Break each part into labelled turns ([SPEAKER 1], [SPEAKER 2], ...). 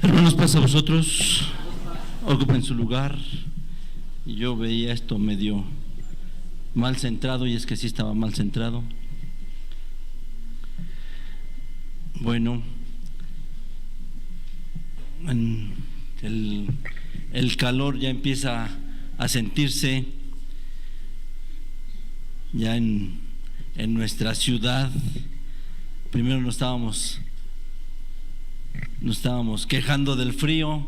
[SPEAKER 1] Hermanos, pasa a vosotros, ocupen su lugar. Y yo veía esto medio mal centrado, y es que sí estaba mal centrado. Bueno, el calor ya empieza a sentirse ya en nuestra ciudad. Primero nos estábamos quejando del frío,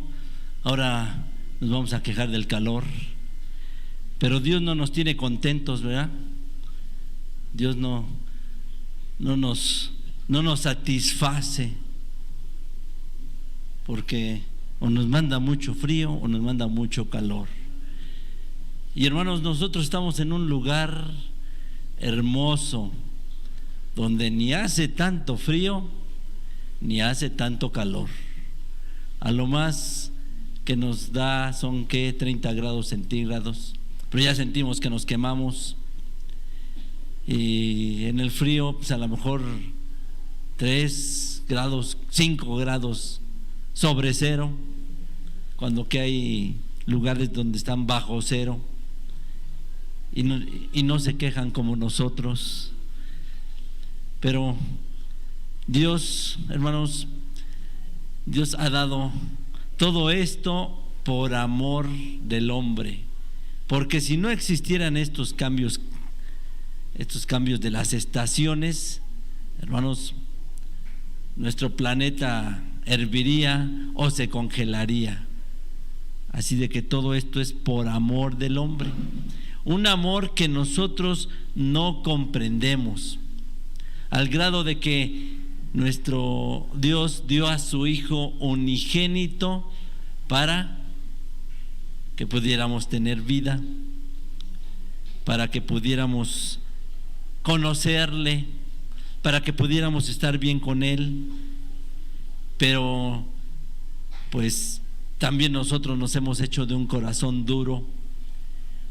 [SPEAKER 1] ahora nos vamos a quejar del calor. Pero Dios no nos tiene contentos, ¿verdad? Dios no nos satisface, porque o nos manda mucho frío o nos manda mucho calor. Y hermanos, nosotros estamos en un lugar hermoso, donde ni hace tanto frío ni hace tanto calor. A lo más que nos da son 30 grados centígrados, pero ya sentimos que nos quemamos. Y en el frío, pues a lo mejor 3 grados, 5 grados sobre cero, cuando que hay lugares donde están bajo cero, y no se quejan como nosotros. Pero Dios, hermanos, Dios ha dado todo esto por amor del hombre, porque si no existieran estos cambios de las estaciones, hermanos, nuestro planeta herviría o se congelaría. Así de que todo esto es por amor del hombre, un amor que nosotros no comprendemos, al grado de que nuestro Dios dio a su Hijo unigénito para que pudiéramos tener vida, para que pudiéramos conocerle, para que pudiéramos estar bien con Él. Pero pues también nosotros nos hemos hecho de un corazón duro,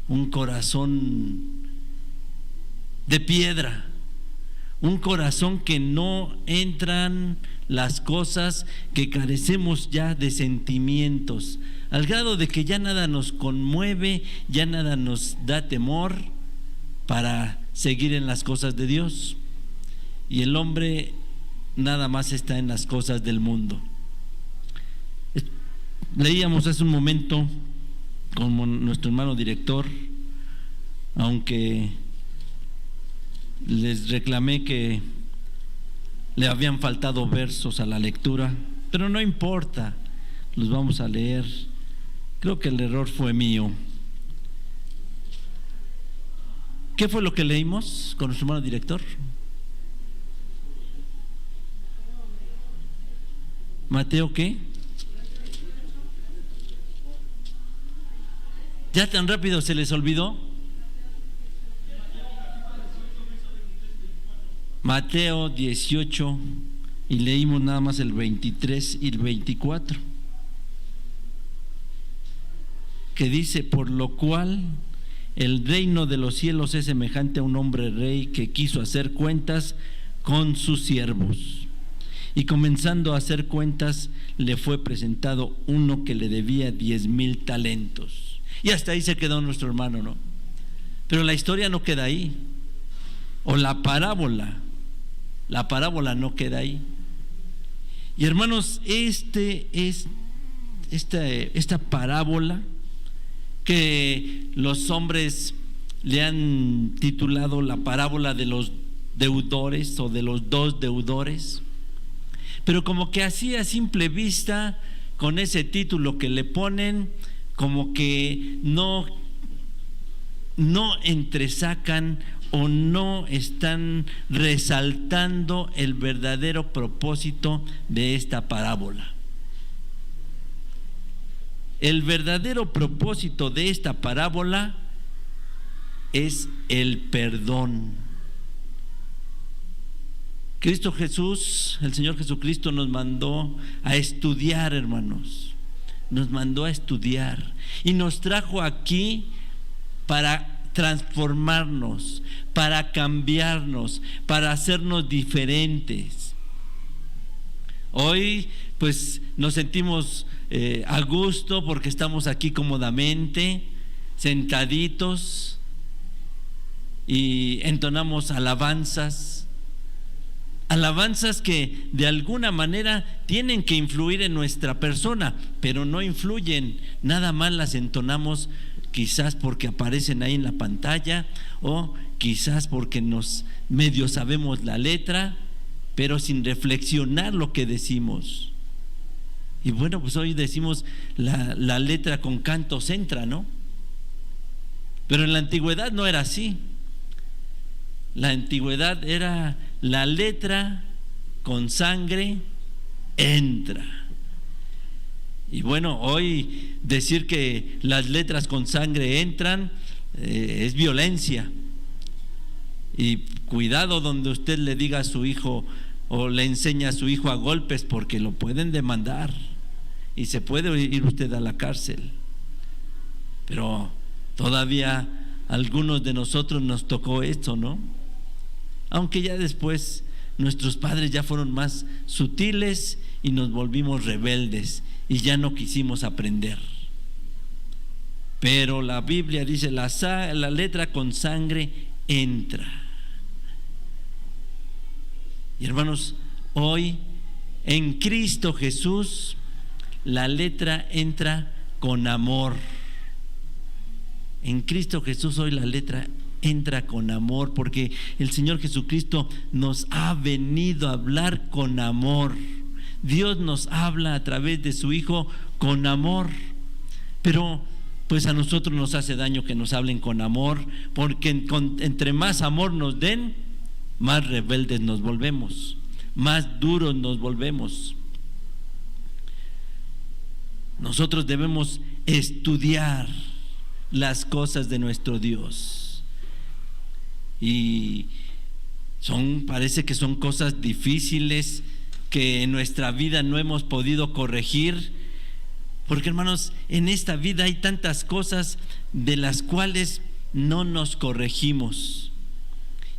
[SPEAKER 1] un corazón de piedra, un corazón que no entran las cosas, que carecemos ya de sentimientos, al grado de que ya nada nos conmueve, ya nada nos da temor para seguir en las cosas de Dios. Y el hombre nada más está en las cosas del mundo. Leíamos hace un momento con nuestro hermano director, aunque les reclamé que le habían faltado versos a la lectura, pero no importa, los vamos a leer. Creo que el error fue mío. ¿Qué fue lo que leímos con nuestro hermano director? Mateo, ¿qué? ¿Ya tan rápido se les olvidó? Mateo 18, y leímos nada más el 23 y el 24, que dice: por lo cual el reino de los cielos es semejante a un hombre rey que quiso hacer cuentas con sus siervos, y comenzando a hacer cuentas le fue presentado uno que le debía 10,000 talentos. Y hasta ahí se quedó nuestro hermano, ¿no? Pero la historia no queda ahí, o la parábola no queda ahí. Y hermanos, esta parábola que los hombres le han titulado la parábola de los deudores o de los dos deudores, pero como que así a simple vista, con ese título que le ponen, como que no entresacan o no están resaltando el verdadero propósito de esta parábola. El verdadero propósito de esta parábola es el perdón. Cristo Jesús, el Señor Jesucristo, nos mandó a estudiar, hermanos. Nos mandó a estudiar y nos trajo aquí para transformarnos, para cambiarnos, para hacernos diferentes. Hoy pues nos sentimos a gusto porque estamos aquí cómodamente, sentaditos, y entonamos alabanzas que de alguna manera tienen que influir en nuestra persona, pero no influyen, nada más las entonamos quizás porque aparecen ahí en la pantalla, o quizás porque nos medio sabemos la letra, pero sin reflexionar lo que decimos. Y bueno, pues hoy decimos la letra con cantos entra, ¿no? Pero en la antigüedad no era así. La antigüedad era la letra con sangre entra. Y bueno, hoy decir que las letras con sangre entran es violencia. Y cuidado donde usted le diga a su hijo o le enseña a su hijo a golpes, porque lo pueden demandar y se puede ir usted a la cárcel. Pero todavía a algunos de nosotros nos tocó esto, ¿no? Aunque ya después nuestros padres ya fueron más sutiles y nos volvimos rebeldes y ya no quisimos aprender. Pero la Biblia dice la letra con sangre entra. Y hermanos, hoy en Cristo Jesús la letra entra con amor. En Cristo Jesús hoy la letra entra con amor, porque el Señor Jesucristo nos ha venido a hablar con amor. Dios nos habla a través de su Hijo con amor. Pero pues a nosotros nos hace daño que nos hablen con amor, porque entre más amor nos den, más rebeldes nos volvemos, más duros nos volvemos. Nosotros debemos estudiar las cosas de nuestro Dios, y parece que son cosas difíciles que en nuestra vida no hemos podido corregir, porque hermanos, en esta vida hay tantas cosas de las cuales no nos corregimos.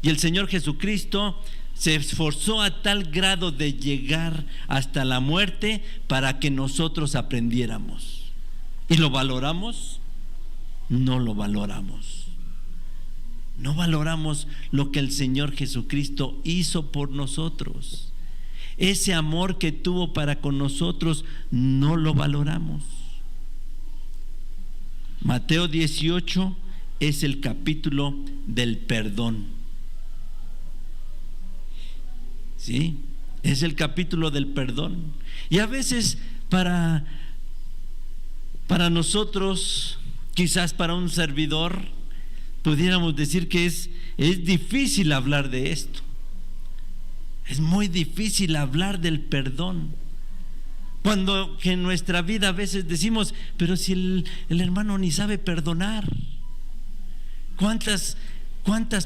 [SPEAKER 1] Y el Señor Jesucristo se esforzó a tal grado de llegar hasta la muerte para que nosotros aprendiéramos. ¿Y lo valoramos? No lo valoramos. No valoramos lo que el Señor Jesucristo hizo por nosotros. Ese amor que tuvo para con nosotros no lo valoramos. Mateo 18 es el capítulo del perdón. Sí, es el capítulo del perdón. Y a veces para nosotros, quizás para un servidor, pudiéramos decir que es difícil hablar de esto. Es muy difícil hablar del perdón, cuando en nuestra vida a veces decimos, pero si el hermano ni sabe perdonar. ¿Cuántas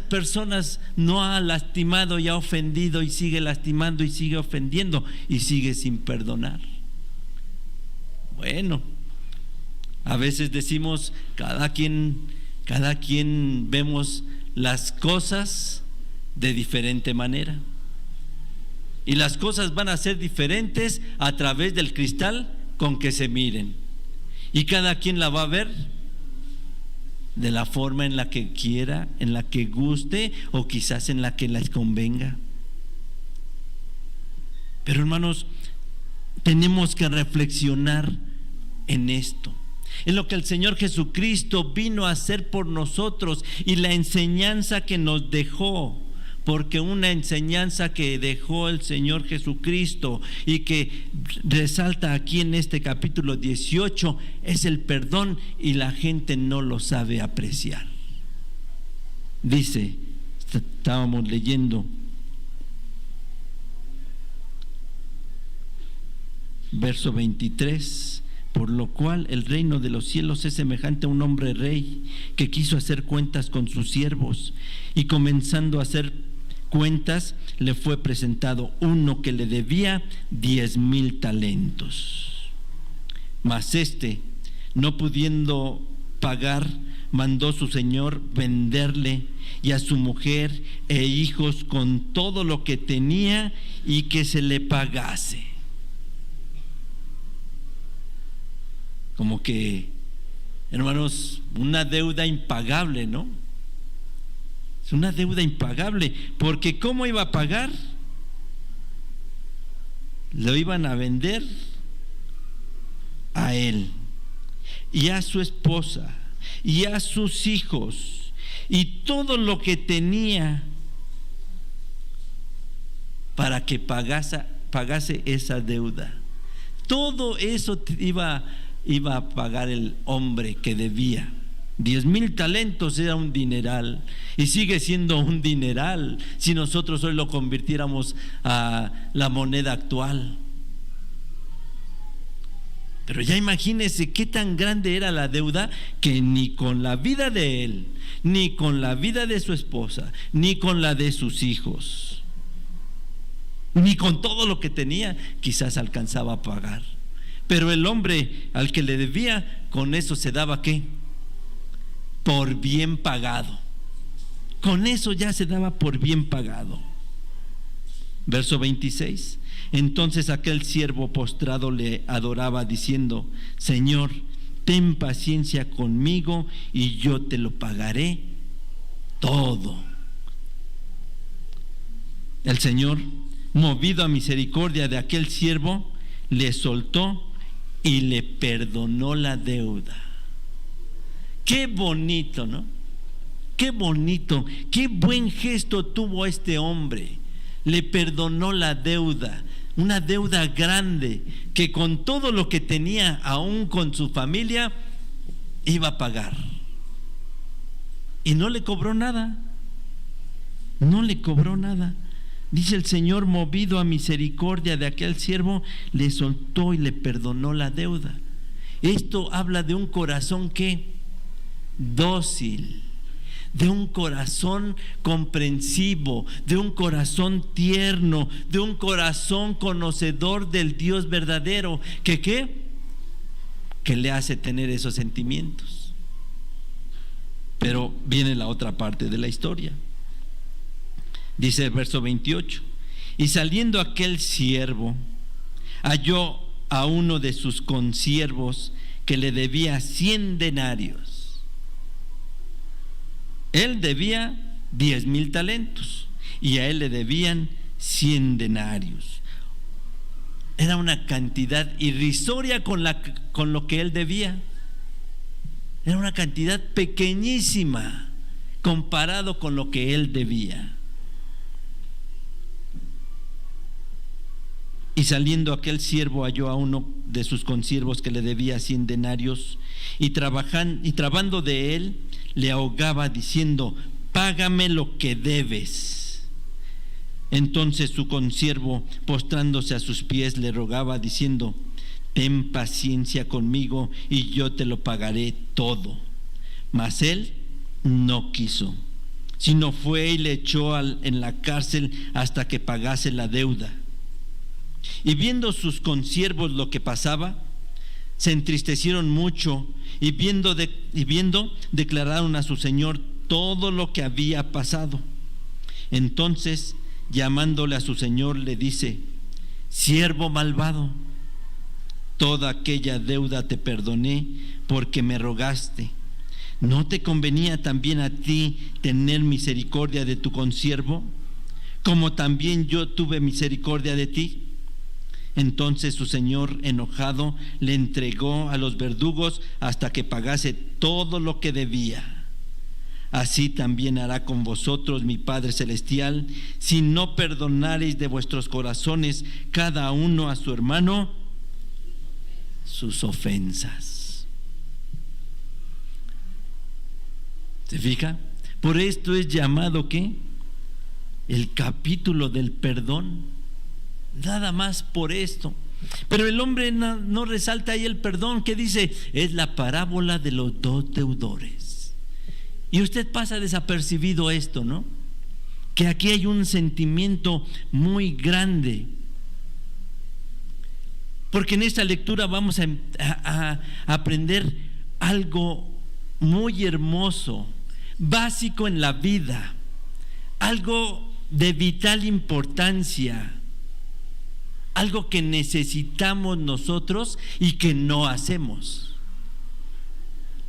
[SPEAKER 1] personas no ha lastimado y ha ofendido y sigue lastimando y sigue ofendiendo y sigue sin perdonar? Bueno, a veces decimos, cada quien vemos las cosas de diferente manera, y las cosas van a ser diferentes a través del cristal con que se miren, y cada quien la va a ver de la forma en la que quiera, en la que guste, o quizás en la que les convenga. Pero hermanos, tenemos que reflexionar en esto, en lo que el Señor Jesucristo vino a hacer por nosotros y la enseñanza que nos dejó. Porque una enseñanza que dejó el Señor Jesucristo y que resalta aquí en este capítulo 18 es el perdón, y la gente no lo sabe apreciar. Dice, estábamos leyendo verso 23: por lo cual el reino de los cielos es semejante a un hombre rey que quiso hacer cuentas con sus siervos, y comenzando a hacer cuentas, le fue presentado uno que le debía 10,000 talentos. Mas no pudiendo pagar, mandó su señor venderle, y a su mujer e hijos con todo lo que tenía, y que se le pagase. como que, hermanos, una deuda impagable, ¿no? Es una deuda impagable, porque ¿cómo iba a pagar? Lo iban a vender a él y a su esposa y a sus hijos y todo lo que tenía para que pagase esa deuda. Todo eso iba a pagar el hombre que debía. 10,000 talentos era un dineral, y sigue siendo un dineral si nosotros hoy lo convirtiéramos a la moneda actual. Pero ya imagínese qué tan grande era la deuda, que ni con la vida de él, ni con la vida de su esposa, ni con la de sus hijos, ni con todo lo que tenía, quizás alcanzaba a pagar. Pero el hombre al que le debía, con eso se daba ¿qué? Por bien pagado. Con eso ya se daba por bien pagado. Verso 26. Entonces aquel siervo postrado le adoraba diciendo: Señor, ten paciencia conmigo y yo te lo pagaré todo. El Señor, movido a misericordia de aquel siervo, le soltó y le perdonó la deuda. Qué bonito, ¿no? Qué bonito, qué buen gesto tuvo este hombre. Le perdonó la deuda, una deuda grande que con todo lo que tenía, aún con su familia, iba a pagar. Y no le cobró nada. No le cobró nada. Dice el Señor, movido a misericordia de aquel siervo, le soltó y le perdonó la deuda. Esto habla de un corazón que dócil, de un corazón comprensivo, de un corazón tierno, de un corazón conocedor del Dios verdadero, que le hace tener esos sentimientos. Pero viene la otra parte de la historia. Dice el verso 28: y saliendo aquel siervo, halló a uno de sus consiervos que le debía 100 denarios. Él debía 10,000 talentos y a él le debían 100 denarios. Era una cantidad irrisoria con lo que él debía. Era una cantidad pequeñísima comparado con lo que él debía. Y saliendo aquel siervo halló a uno de sus consiervos que le debía 100 denarios y trabando de él le ahogaba diciendo: págame lo que debes. Entonces su consiervo, postrándose a sus pies, le rogaba diciendo: ten paciencia conmigo y yo te lo pagaré todo. Mas él no quiso, sino fue y le echó en la cárcel hasta que pagase la deuda. Y viendo sus consiervos lo que pasaba, se entristecieron mucho, y viendo declararon a su señor todo lo que había pasado. Entonces, llamándole a su señor, le dice: siervo malvado, toda aquella deuda te perdoné porque me rogaste. ¿No te convenía también a ti tener misericordia de tu consiervo, como también yo tuve misericordia de ti? Entonces su señor, enojado, le entregó a los verdugos hasta que pagase todo lo que debía. Así también hará con vosotros mi Padre Celestial, si no perdonareis de vuestros corazones cada uno a su hermano sus ofensas. ¿Se fija? Por esto es llamado ¿qué? El capítulo del perdón. Nada más por esto. Pero el hombre no resalta ahí el perdón, que dice: es la parábola de los dos deudores. Y usted pasa desapercibido esto, ¿no? Que aquí hay un sentimiento muy grande. Porque en esta lectura vamos a aprender algo muy hermoso, básico en la vida, algo de vital importancia, algo que necesitamos nosotros y que no hacemos.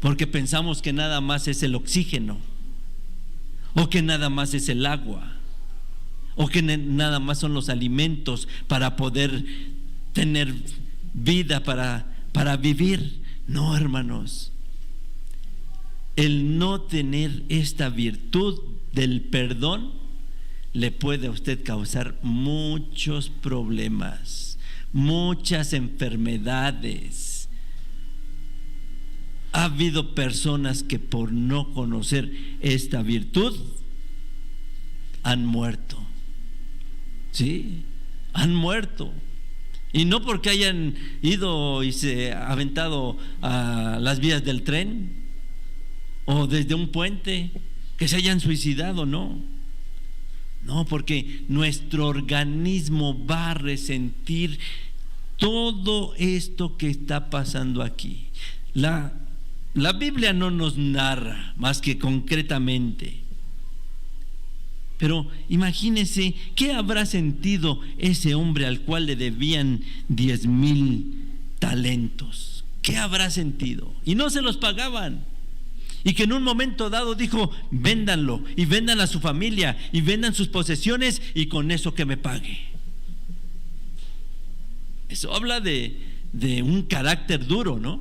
[SPEAKER 1] porque pensamos que nada más es el oxígeno, o que nada más es el agua, o que nada más son los alimentos para poder tener vida, para vivir. No, hermanos, el no tener esta virtud del perdón le puede a usted causar muchos problemas, muchas enfermedades. Ha habido personas que por no conocer esta virtud han muerto. Sí, han muerto. Y no porque hayan ido y se aventado a las vías del tren o desde un puente, que se hayan suicidado, no. No, porque nuestro organismo va a resentir todo esto que está pasando aquí. La Biblia no nos narra más que concretamente. Pero imagínense qué habrá sentido ese hombre al cual le debían 10,000 talentos. ¿Qué habrá sentido? Y no se los pagaban. Y que en un momento dado dijo: véndanlo, y vendan a su familia, y vendan sus posesiones, y con eso que me pague. Eso habla de un carácter duro, ¿no?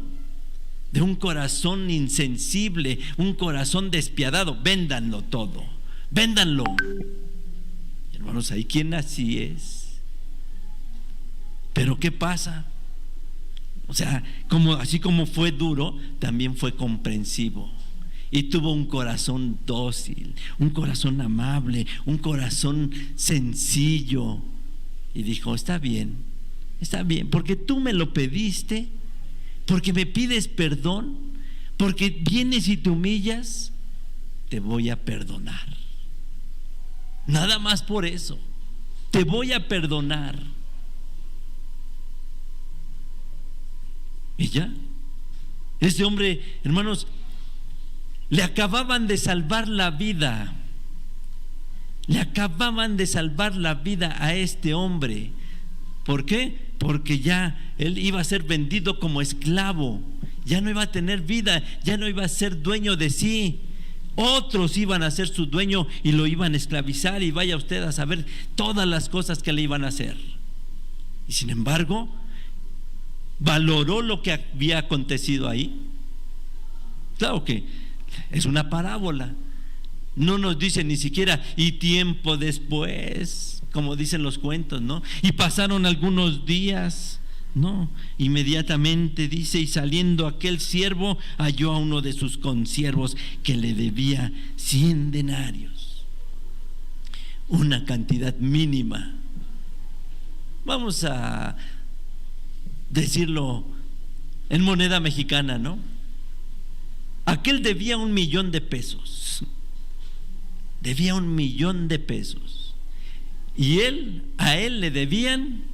[SPEAKER 1] De un corazón insensible, un corazón despiadado. Véndanlo todo, véndanlo. Hermanos, hay quien así es. Pero ¿qué pasa? O sea, así como fue duro, también fue comprensivo. Y tuvo un corazón dócil, un corazón amable, un corazón sencillo. Y dijo: está bien, porque tú me lo pediste, porque me pides perdón, porque vienes y te humillas, te voy a perdonar. Nada más por eso, te voy a perdonar. Y ya, ese hombre, hermanos, le acababan de salvar la vida. Le acababan de salvar la vida a este hombre. ¿Por qué? Porque ya él iba a ser vendido como esclavo. Ya no iba a tener vida, ya no iba a ser dueño de sí. Otros iban a ser su dueño y lo iban a esclavizar, y vaya usted a saber todas las cosas que le iban a hacer. Y sin embargo, valoró lo que había acontecido ahí. Claro que es una parábola. No nos dice ni siquiera y tiempo después, como dicen los cuentos, ¿no? Y pasaron algunos días. No, inmediatamente dice: y saliendo aquel siervo halló a uno de sus consiervos que le debía 100 denarios, una cantidad mínima. Vamos a decirlo en moneda mexicana, ¿no? Aquel debía 1,000,000 de pesos. Debía 1,000,000 de pesos. Y a él le debían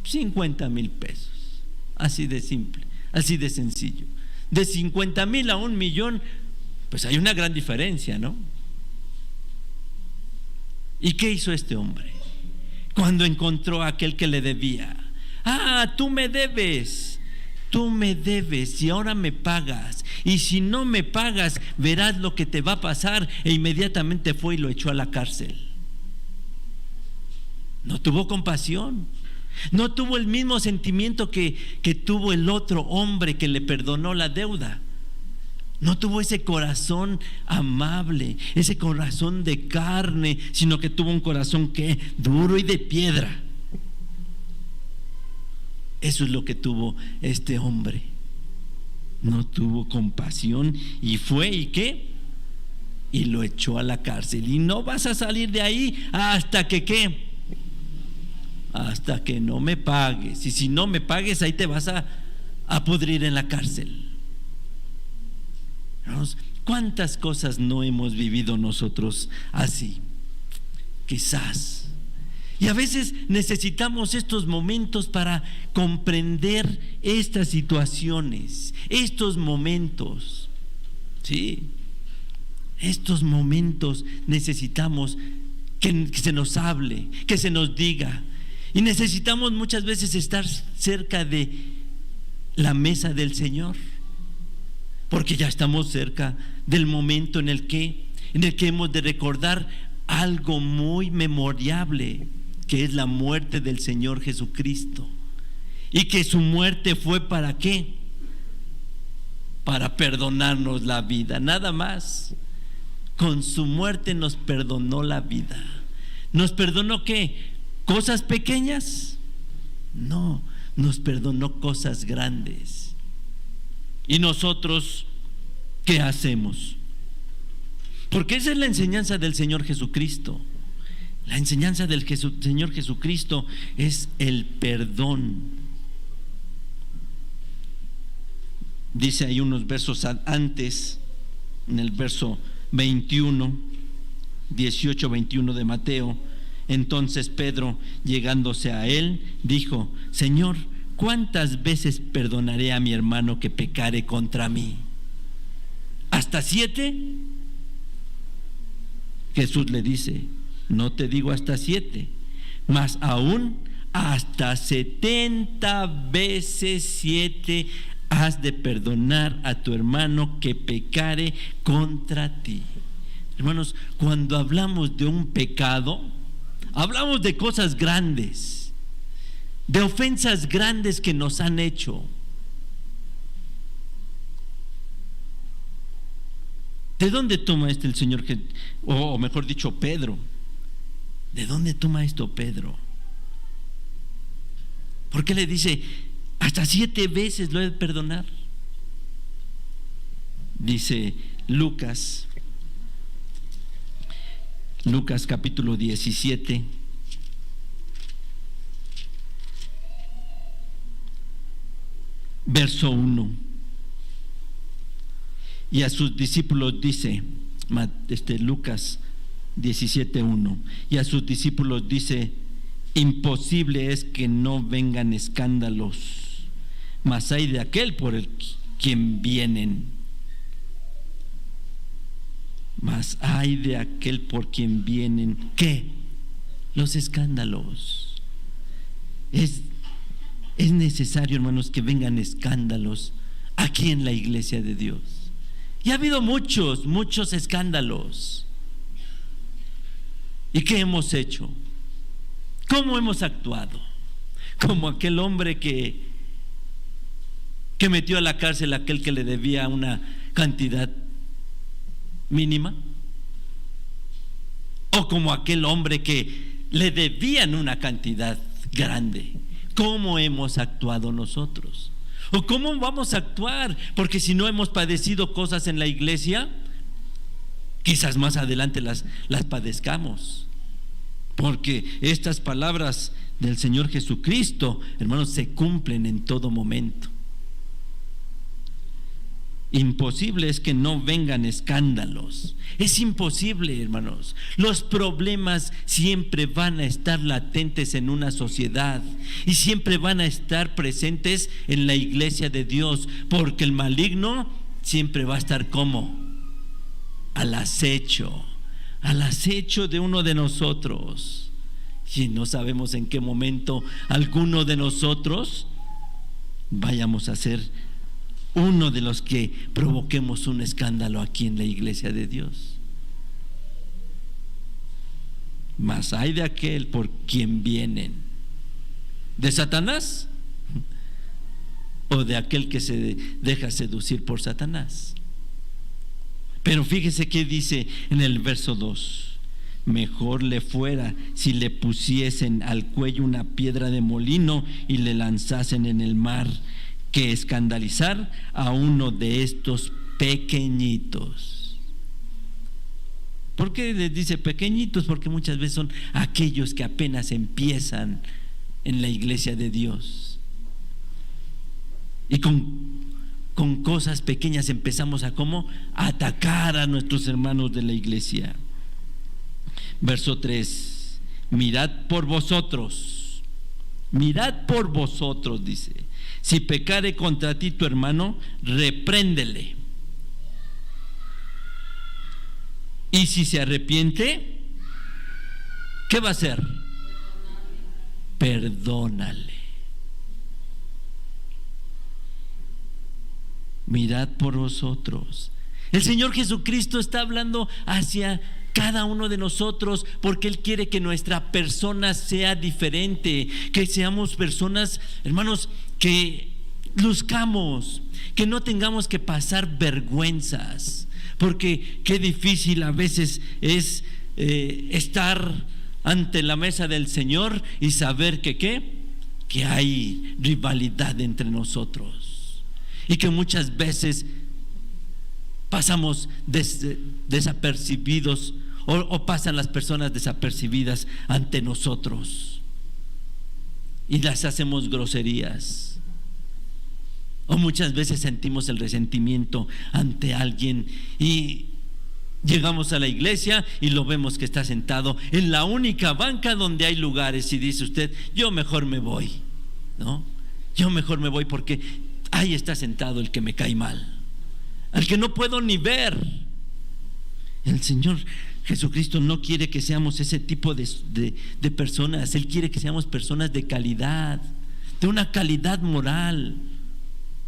[SPEAKER 1] 50,000 pesos. Así de simple, así de sencillo. De 50,000 a 1,000,000, pues hay una gran diferencia, ¿no? ¿Y qué hizo este hombre cuando encontró a aquel que le debía? Tú me debes, y ahora me pagas, y si no me pagas verás lo que te va a pasar. E inmediatamente fue y lo echó a la cárcel. No tuvo compasión, no tuvo el mismo sentimiento que tuvo el otro hombre que le perdonó la deuda. No tuvo ese corazón amable, ese corazón de carne, sino que tuvo un corazón duro y de piedra. Eso es lo que tuvo este hombre. No tuvo compasión y fue y ¿qué? Y lo echó a la cárcel. Y no vas a salir de ahí hasta que ¿qué? Hasta que no me pagues. Y si no me pagues, ahí te vas a pudrir en la cárcel. ¿Cuántas cosas no hemos vivido nosotros así? Quizás. Y a veces necesitamos estos momentos para comprender estas situaciones, estos momentos. Sí, estos momentos necesitamos que se nos hable, que se nos diga. Y necesitamos muchas veces estar cerca de la mesa del Señor. porque ya estamos cerca del momento en el que hemos de recordar algo muy memorable, que es la muerte del Señor Jesucristo. Y que su muerte fue ¿para qué? Para perdonarnos la vida, nada más. Con su muerte nos perdonó la vida. ¿Nos perdonó qué? ¿Cosas pequeñas? No, nos perdonó cosas grandes. ¿Y nosotros qué hacemos? Porque esa es la enseñanza del Señor Jesucristo. La enseñanza del Señor Jesucristo es el perdón. Dice ahí unos versos antes, en el verso 18-21 de Mateo: entonces Pedro, llegándose a él, dijo: Señor, ¿cuántas veces perdonaré a mi hermano que pecare contra mí? ¿Hasta 7? Jesús le dice: no te digo hasta 7, mas aún hasta 70 veces 7 has de perdonar a tu hermano que pecare contra ti. Hermanos, cuando hablamos de un pecado, hablamos de cosas grandes, de ofensas grandes que nos han hecho. ¿De dónde toma esto el Señor? O mejor dicho, Pedro. ¿De dónde toma esto Pedro? ¿Por qué le dice hasta 7 veces lo he de perdonar? Dice Lucas capítulo 17, verso 1. Y a sus discípulos dice, Lucas 17:1, y a sus discípulos dice: imposible es que no vengan escándalos, mas hay de aquel por el quien vienen. Mas hay de aquel por quien vienen, ¿qué? Los escándalos. Es necesario, hermanos, que vengan escándalos aquí en la iglesia de Dios. Y ha habido muchos escándalos. ¿Y qué hemos hecho? ¿Cómo hemos actuado? Como aquel hombre que metió a la cárcel a aquel que le debía una cantidad mínima, o como aquel hombre que le debían una cantidad grande. ¿Cómo hemos actuado nosotros? ¿O cómo vamos a actuar? Porque si no hemos padecido cosas en la iglesia, quizás más adelante las padezcamos. Porque estas palabras del Señor Jesucristo, hermanos, se cumplen en todo momento. Imposible es que no vengan escándalos. Es imposible, hermanos. Los problemas siempre van a estar latentes en una sociedad y siempre van a estar presentes en la iglesia de Dios, porque el maligno siempre va a estar como al acecho de uno de nosotros. Y no sabemos en qué momento alguno de nosotros vayamos a ser uno de los que provoquemos un escándalo aquí en la iglesia de Dios. Mas hay de aquel por quien vienen: ¿de Satanás o de aquel que se deja seducir por Satanás? Pero fíjese que dice en el verso 2: mejor le fuera si le pusiesen al cuello una piedra de molino y le lanzasen en el mar, que escandalizar a uno de estos pequeñitos. ¿Por qué les dice pequeñitos? Porque muchas veces son aquellos que apenas empiezan en la iglesia de Dios. Y con cosas pequeñas empezamos a atacar a nuestros hermanos de la iglesia. Verso 3: mirad por vosotros, dice: si pecare contra ti tu hermano, repréndele. Y si se arrepiente, ¿qué va a hacer? Perdónale. mirad por vosotros. El Señor Jesucristo está hablando hacia cada uno de nosotros, porque Él quiere que nuestra persona sea diferente, que seamos personas, hermanos, que luzcamos, que no tengamos que pasar vergüenzas, porque qué difícil a veces es estar ante la mesa del Señor y saber que hay rivalidad entre nosotros, y que muchas veces pasamos desapercibidos, o pasan las personas desapercibidas ante nosotros y las hacemos groserías, o muchas veces sentimos el resentimiento ante alguien y llegamos a la iglesia y lo vemos que está sentado en la única banca donde hay lugares, y dice usted: yo mejor me voy, ¿no? Yo mejor me voy porque ahí está sentado el que me cae mal, al que no puedo ni ver. El Señor Jesucristo no quiere que seamos ese tipo de personas. Él quiere que seamos personas de calidad, de una calidad moral.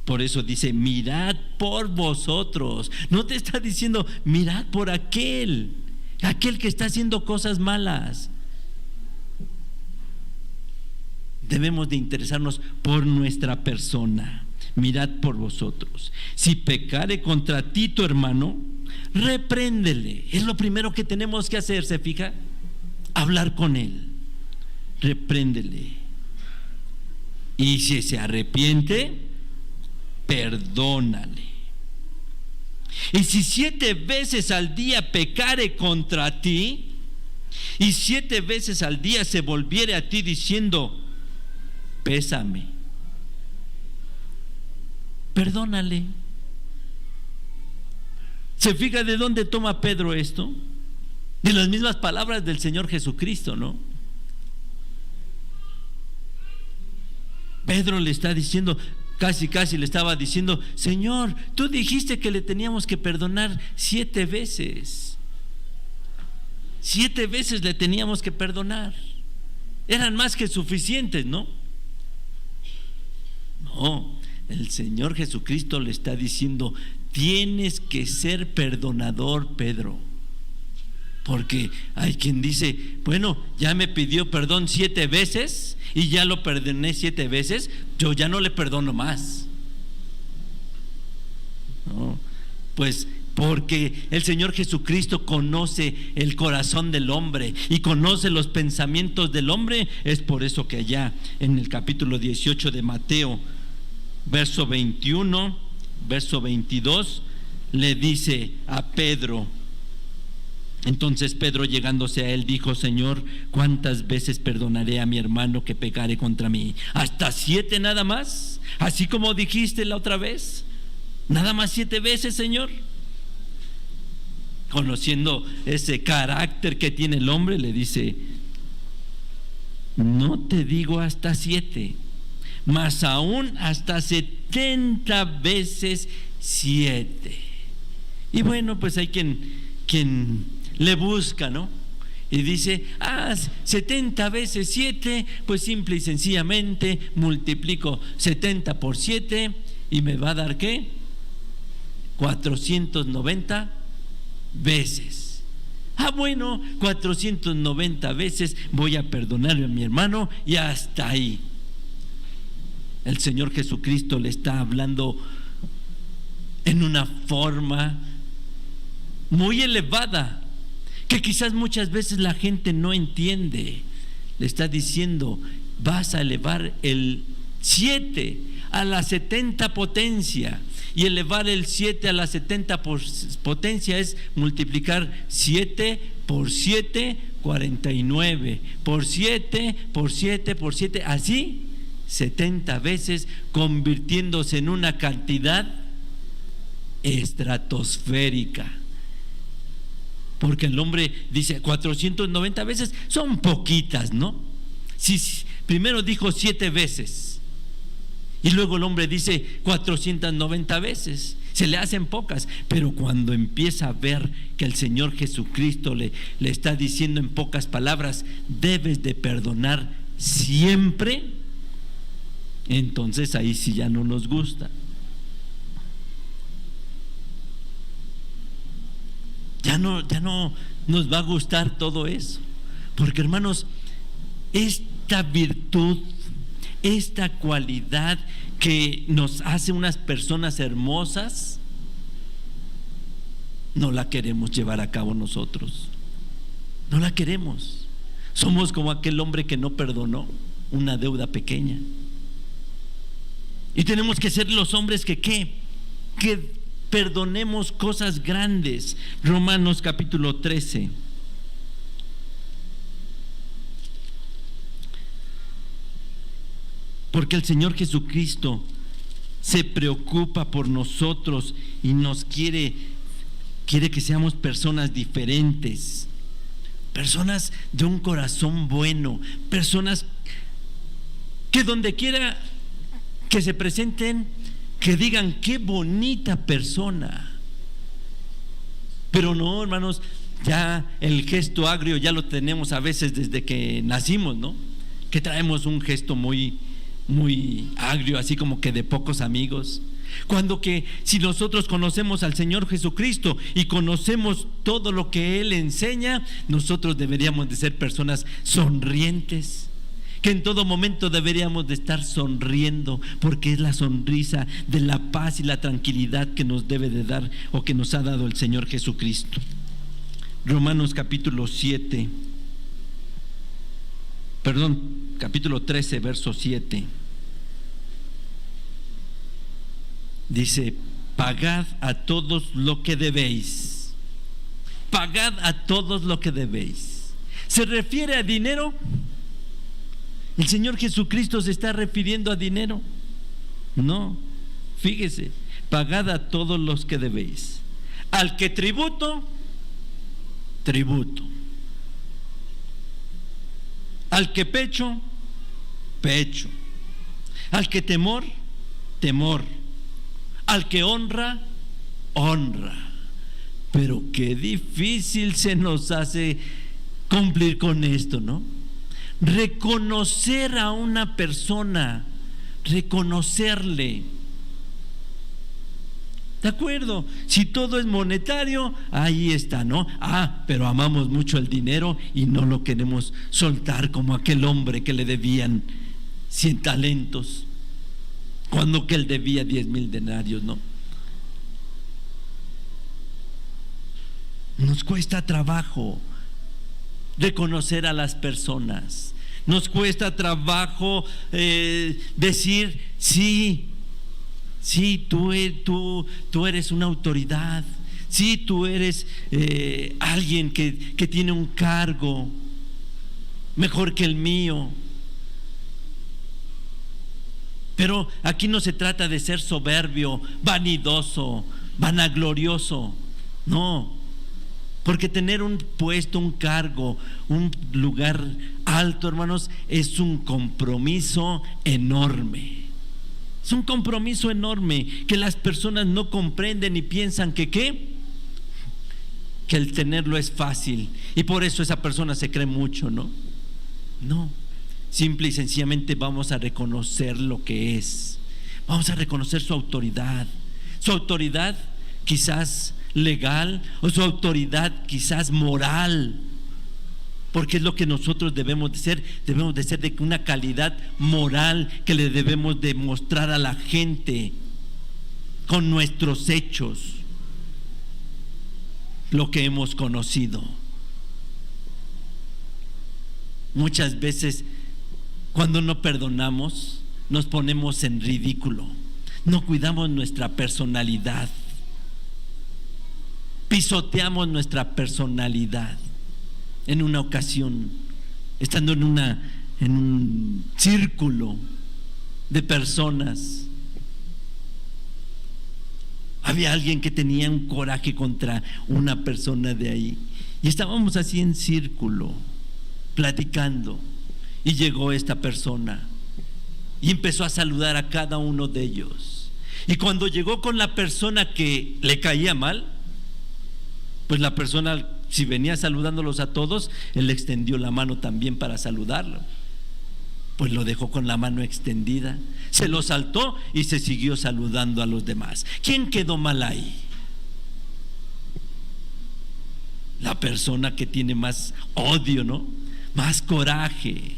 [SPEAKER 1] Por eso dice: mirad por vosotros. No te está diciendo mirad por aquel que está haciendo cosas malas. Debemos de interesarnos por nuestra persona. Mirad por vosotros. Si pecare contra ti tu hermano, repréndele. Es lo primero que tenemos que hacer, ¿se fija? Hablar con él. Repréndele. Y si se arrepiente, perdónale. Y si 7 veces al día pecare contra ti, y 7 veces al día se volviere a ti diciendo: pésame, perdónale. ¿Se fija de dónde toma Pedro esto? De las mismas palabras del Señor Jesucristo, ¿no? Pedro le está diciendo, casi le estaba diciendo: Señor, tú dijiste que le teníamos que perdonar 7 veces. 7 veces le teníamos que perdonar. Eran más que suficientes, ¿no? No, el Señor Jesucristo le está diciendo: tienes que ser perdonador, Pedro. Porque hay quien dice: bueno, ya me pidió perdón 7 veces y ya lo perdoné 7 veces, yo ya no le perdono más. No, pues porque el Señor Jesucristo conoce el corazón del hombre y conoce los pensamientos del hombre. Es por eso que allá en el capítulo 18 de Mateo, verso 21, verso 22, le dice a Pedro: entonces Pedro, llegándose a él, dijo: Señor, ¿cuántas veces perdonaré a mi hermano que pecare contra mí? ¿Hasta 7 nada más? Así como dijiste la otra vez. ¿Nada más 7 veces, Señor? Conociendo ese carácter que tiene el hombre, le dice: no te digo hasta 7, mas aún hasta 70 veces 7. Y bueno, pues hay quien le busca, ¿no? Y dice: 70 veces 7, pues simple y sencillamente multiplico 70 por 7 y me va a dar ¿qué? 490 veces. Bueno, 490 veces voy a perdonarle a mi hermano y hasta ahí. El Señor Jesucristo le está hablando en una forma muy elevada, que quizás muchas veces la gente no entiende. Le está diciendo: vas a elevar el 7 a la 70 potencia, y elevar el 7 a la 70 potencia es multiplicar 7 por 7, 49, por 7, por 7, por 7, así 70 veces, convirtiéndose en una cantidad estratosférica. Porque el hombre dice 490 veces, son poquitas, ¿no? Si primero dijo 7 veces y luego el hombre dice 490 veces, se le hacen pocas. Pero cuando empieza a ver que el Señor Jesucristo le está diciendo en pocas palabras: debes de perdonar siempre, entonces ahí sí ya no nos gusta. ya no nos va a gustar todo eso. Porque, hermanos, esta virtud, esta cualidad que nos hace unas personas hermosas, no la queremos llevar a cabo nosotros. No la queremos. Somos como aquel hombre que no perdonó una deuda pequeña. Y tenemos que ser los hombres que perdonemos cosas grandes. Romanos capítulo 13. Porque el Señor Jesucristo se preocupa por nosotros y nos quiere que seamos personas diferentes, personas de un corazón bueno, personas que donde quiera que se presenten, que digan qué bonita persona. Pero no, hermanos, ya el gesto agrio ya lo tenemos a veces desde que nacimos, ¿no? Que traemos un gesto muy agrio, así como que de pocos amigos. Cuando que si nosotros conocemos al Señor Jesucristo y conocemos todo lo que Él enseña, nosotros deberíamos de ser personas sonrientes, que en todo momento deberíamos de estar sonriendo, porque es la sonrisa de la paz y la tranquilidad que nos debe de dar, o que nos ha dado el Señor Jesucristo. Romanos capítulo 13, verso 7. Dice: pagad a todos lo que debéis. Pagad a todos lo que debéis. ¿Se refiere a dinero? ¿El Señor Jesucristo se está refiriendo a dinero? No, fíjese: pagad a todos los que debéis. Al que tributo, tributo. Al que pecho, pecho. Al que temor, temor. Al que honra, honra. Pero qué difícil se nos hace cumplir con esto, ¿no? Reconocer a una persona, reconocerle. ¿De acuerdo? Si todo es monetario, ahí está, ¿no? Pero amamos mucho el dinero y no lo queremos soltar, como aquel hombre que le debían 100 talentos, cuando que él debía 10,000 denarios, ¿no? Nos cuesta trabajo reconocer a las personas. Nos cuesta trabajo decir: sí, tú eres una autoridad. Sí, tú eres alguien que tiene un cargo mejor que el mío. Pero aquí no se trata de ser soberbio, vanidoso, vanaglorioso. No, porque tener un puesto, un cargo, un lugar alto, hermanos, es un compromiso enorme. Es un compromiso enorme que las personas no comprenden y piensan que el tenerlo es fácil, y por eso esa persona se cree mucho, ¿no? No, simple y sencillamente vamos a reconocer lo que es. Vamos a reconocer su autoridad quizás legal, o su autoridad quizás moral, porque es lo que nosotros debemos de ser de una calidad moral que le debemos de mostrar a la gente con nuestros hechos, lo que hemos conocido. Muchas veces cuando no perdonamos nos ponemos en ridículo, no cuidamos nuestra personalidad, pisoteamos nuestra personalidad. En una ocasión, estando en un círculo de personas, había alguien que tenía un coraje contra una persona de ahí, y estábamos así en círculo platicando, y llegó esta persona y empezó a saludar a cada uno de ellos. Y cuando llegó con la persona que le caía mal, pues la persona, si venía saludándolos a todos, él le extendió la mano también para saludarlo. Pues lo dejó con la mano extendida, se lo saltó y se siguió saludando a los demás. ¿Quién quedó mal ahí? la persona que tiene más odio, ¿no? Más coraje.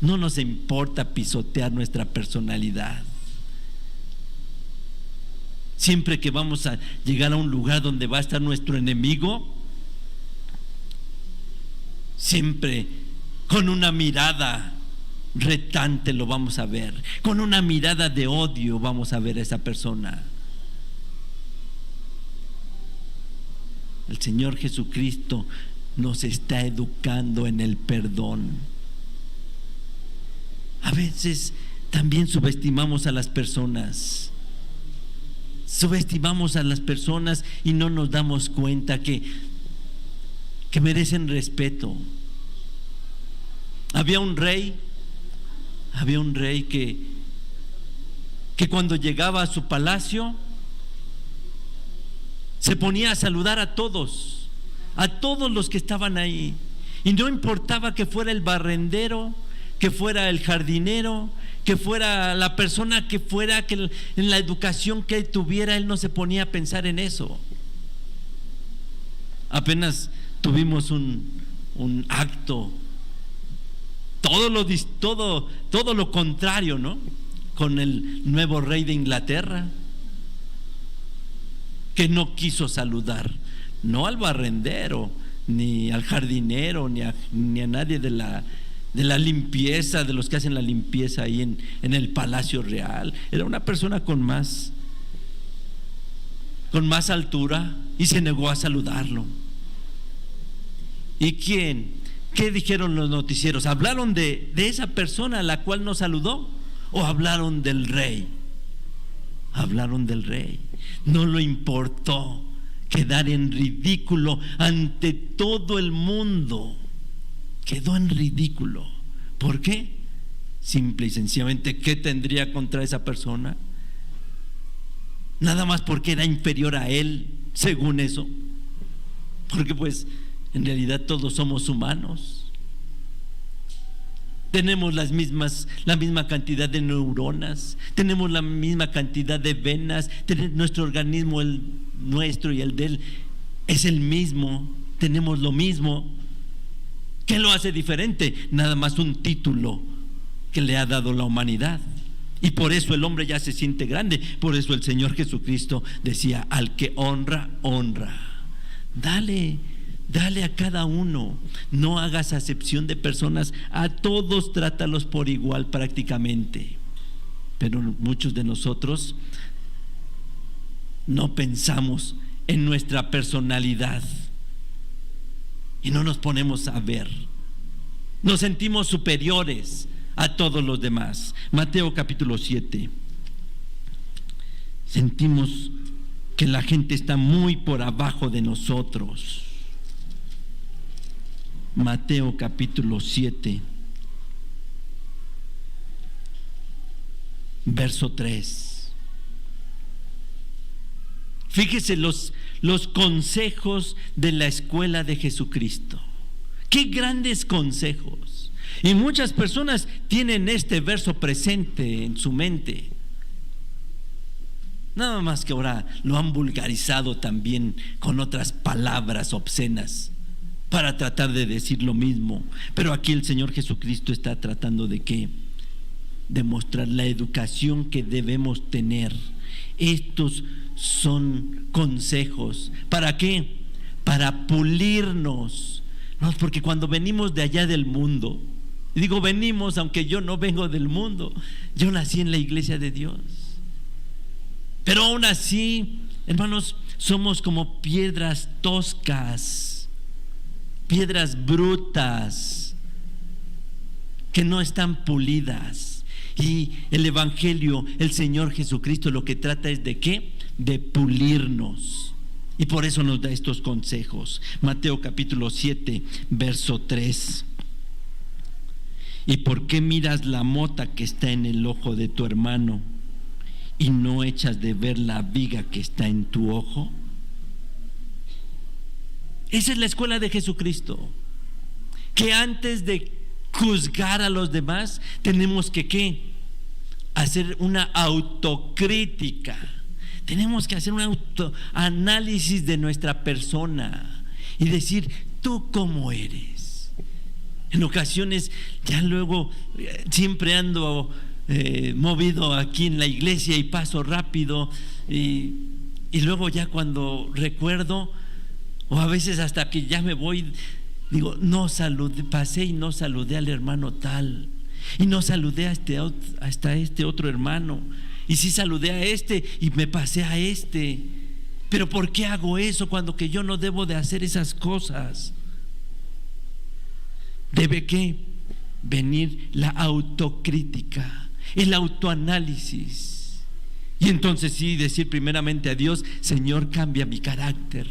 [SPEAKER 1] No nos importa pisotear nuestra personalidad. Siempre que vamos a llegar a un lugar donde va a estar nuestro enemigo, siempre con una mirada retante lo vamos a ver, con una mirada de odio vamos a ver a esa persona. El Señor Jesucristo nos está educando en el perdón. A veces también subestimamos a las personas. Subestimamos a las personas y no nos damos cuenta que merecen respeto. Había un rey que cuando llegaba a su palacio se ponía a saludar a todos los que estaban ahí, y no importaba que fuera el barrendero, que fuera el jardinero, que fuera la persona que fuera, que en la educación que él tuviera, él no se ponía a pensar en eso. Apenas tuvimos un acto, todo lo contrario, ¿no? Con el nuevo rey de Inglaterra, que no quiso saludar, no al barrendero, ni al jardinero, ni a nadie de la limpieza, de los que hacen la limpieza ahí en el Palacio Real. Era una persona con más altura, y se negó a saludarlo. ¿Y qué dijeron los noticieros? ¿Hablaron de esa persona a la cual no saludó, o hablaron del rey? Hablaron del rey. No le importó quedar en ridículo ante todo el mundo. Quedó en ridículo. ¿Por qué? Simple y sencillamente, ¿qué tendría contra esa persona? Nada más porque era inferior a él, según eso. Porque pues en realidad todos somos humanos. Tenemos la misma cantidad de neuronas, tenemos la misma cantidad de venas, nuestro organismo, el nuestro y el de él, es el mismo, tenemos lo mismo. ¿Qué lo hace diferente? Nada más un título que le ha dado la humanidad. Y por eso el hombre ya se siente grande. Por eso el Señor Jesucristo decía: al que honra, honra. Dale a cada uno. No hagas acepción de personas. A todos trátalos por igual prácticamente. Pero muchos de nosotros no pensamos en nuestra personalidad y no nos ponemos a ver. Nos sentimos superiores a todos los demás. Mateo capítulo 7. Sentimos que la gente está muy por abajo de nosotros. Mateo capítulo 7, verso 3. Fíjese los consejos de la escuela de Jesucristo. Qué grandes consejos. Y muchas personas tienen este verso presente en su mente. Nada más que ahora lo han vulgarizado también con otras palabras obscenas para tratar de decir lo mismo. Pero aquí el Señor Jesucristo está tratando de ¿qué? De mostrar la educación que debemos tener. Estos son consejos. ¿Para qué? Para pulirnos. No, porque cuando venimos de allá del mundo, y digo venimos aunque yo no vengo del mundo, yo nací en la iglesia de Dios, pero aún así, hermanos, somos como piedras toscas, piedras brutas que no están pulidas. Y el Evangelio, el Señor Jesucristo, lo que trata es de ¿qué? De pulirnos. Y por eso nos da estos consejos. Mateo capítulo 7, verso 3. ¿Y por qué miras la mota que está en el ojo de tu hermano y no echas de ver la viga que está en tu ojo? Esa es la escuela de Jesucristo. Que antes de juzgar a los demás, tenemos que ¿qué? Hacer una autocrítica. Tenemos que hacer un autoanálisis de nuestra persona y decir: ¿tú cómo eres? En ocasiones ya luego siempre ando movido aquí en la iglesia y paso rápido y luego ya cuando recuerdo, o a veces hasta que ya me voy, digo: no saludé, pasé y no saludé al hermano tal, y no saludé a este otro hermano, y sí saludé a este y me pasé a este. Pero ¿por qué hago eso cuando que yo no debo de hacer esas cosas? Debe que venir la autocrítica, el autoanálisis, y entonces sí decir primeramente a Dios: Señor, cambia mi carácter,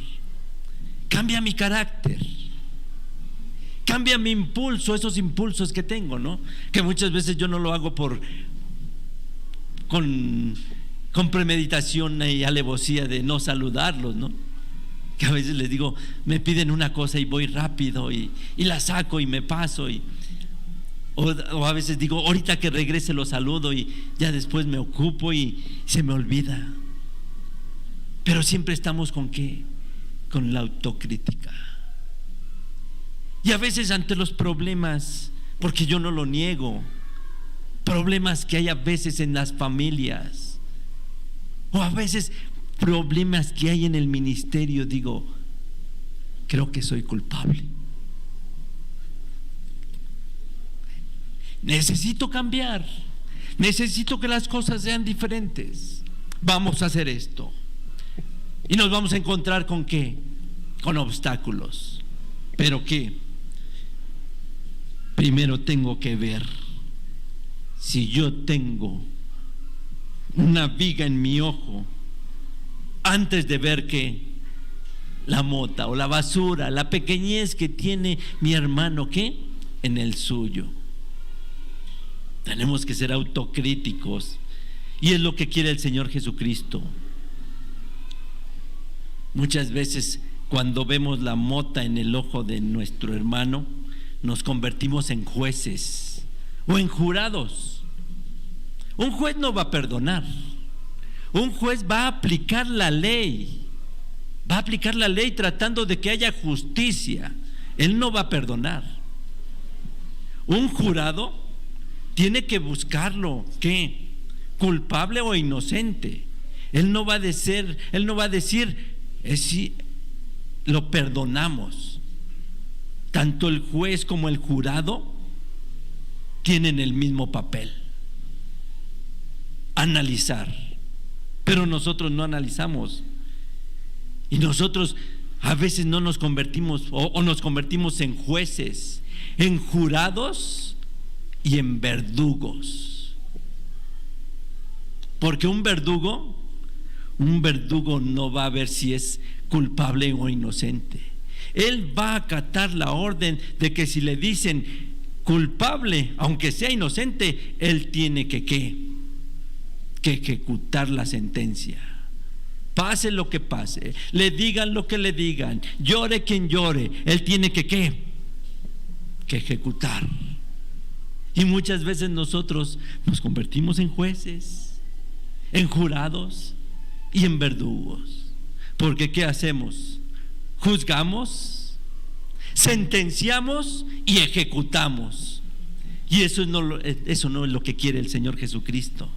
[SPEAKER 1] cambia mi carácter, cambia mi impulso, esos impulsos que tengo, ¿no? Que muchas veces yo no lo hago con premeditación y alevosía de no saludarlos, ¿no? Que a veces les digo, me piden una cosa y voy rápido y la saco y me paso, o a veces digo: ahorita que regrese lo saludo, y ya después me ocupo y se me olvida. Pero siempre estamos ¿con qué? Con la autocrítica. Y a veces ante los problemas, porque yo no lo niego, problemas que hay a veces en las familias, o a veces problemas que hay en el ministerio, digo: creo que soy culpable, necesito cambiar, necesito que las cosas sean diferentes. Vamos a hacer esto y nos vamos a encontrar ¿con qué? Con obstáculos. Pero ¿qué? Primero tengo que ver si yo tengo una viga en mi ojo antes de ver que la mota o la basura, la pequeñez que tiene mi hermano, ¿qué? En el suyo. Tenemos que ser autocríticos, y es lo que quiere el Señor Jesucristo. Muchas veces cuando vemos la mota en el ojo de nuestro hermano, nos convertimos en jueces o en jurados. Un juez no va a perdonar. Un juez va a aplicar la ley. Va a aplicar la ley tratando de que haya justicia. Él no va a perdonar. Un jurado tiene que buscarlo, ¿qué? Culpable o inocente. Él no va a decir, si lo perdonamos. Tanto el juez como el jurado tienen el mismo papel: analizar. Pero nosotros no analizamos, y nosotros a veces no nos convertimos o nos convertimos en jueces, en jurados y en verdugos. Porque un verdugo no va a ver si es culpable o inocente. Él va a acatar la orden de que si le dicen culpable, aunque sea inocente, él tiene que ejecutar la sentencia. Pase lo que pase, le digan lo que le digan, llore quien llore, él tiene que ejecutar. Y muchas veces nosotros nos convertimos en jueces, en jurados y en verdugos. Porque ¿qué hacemos? Juzgamos, sentenciamos y ejecutamos. Y eso no es lo que quiere el Señor Jesucristo.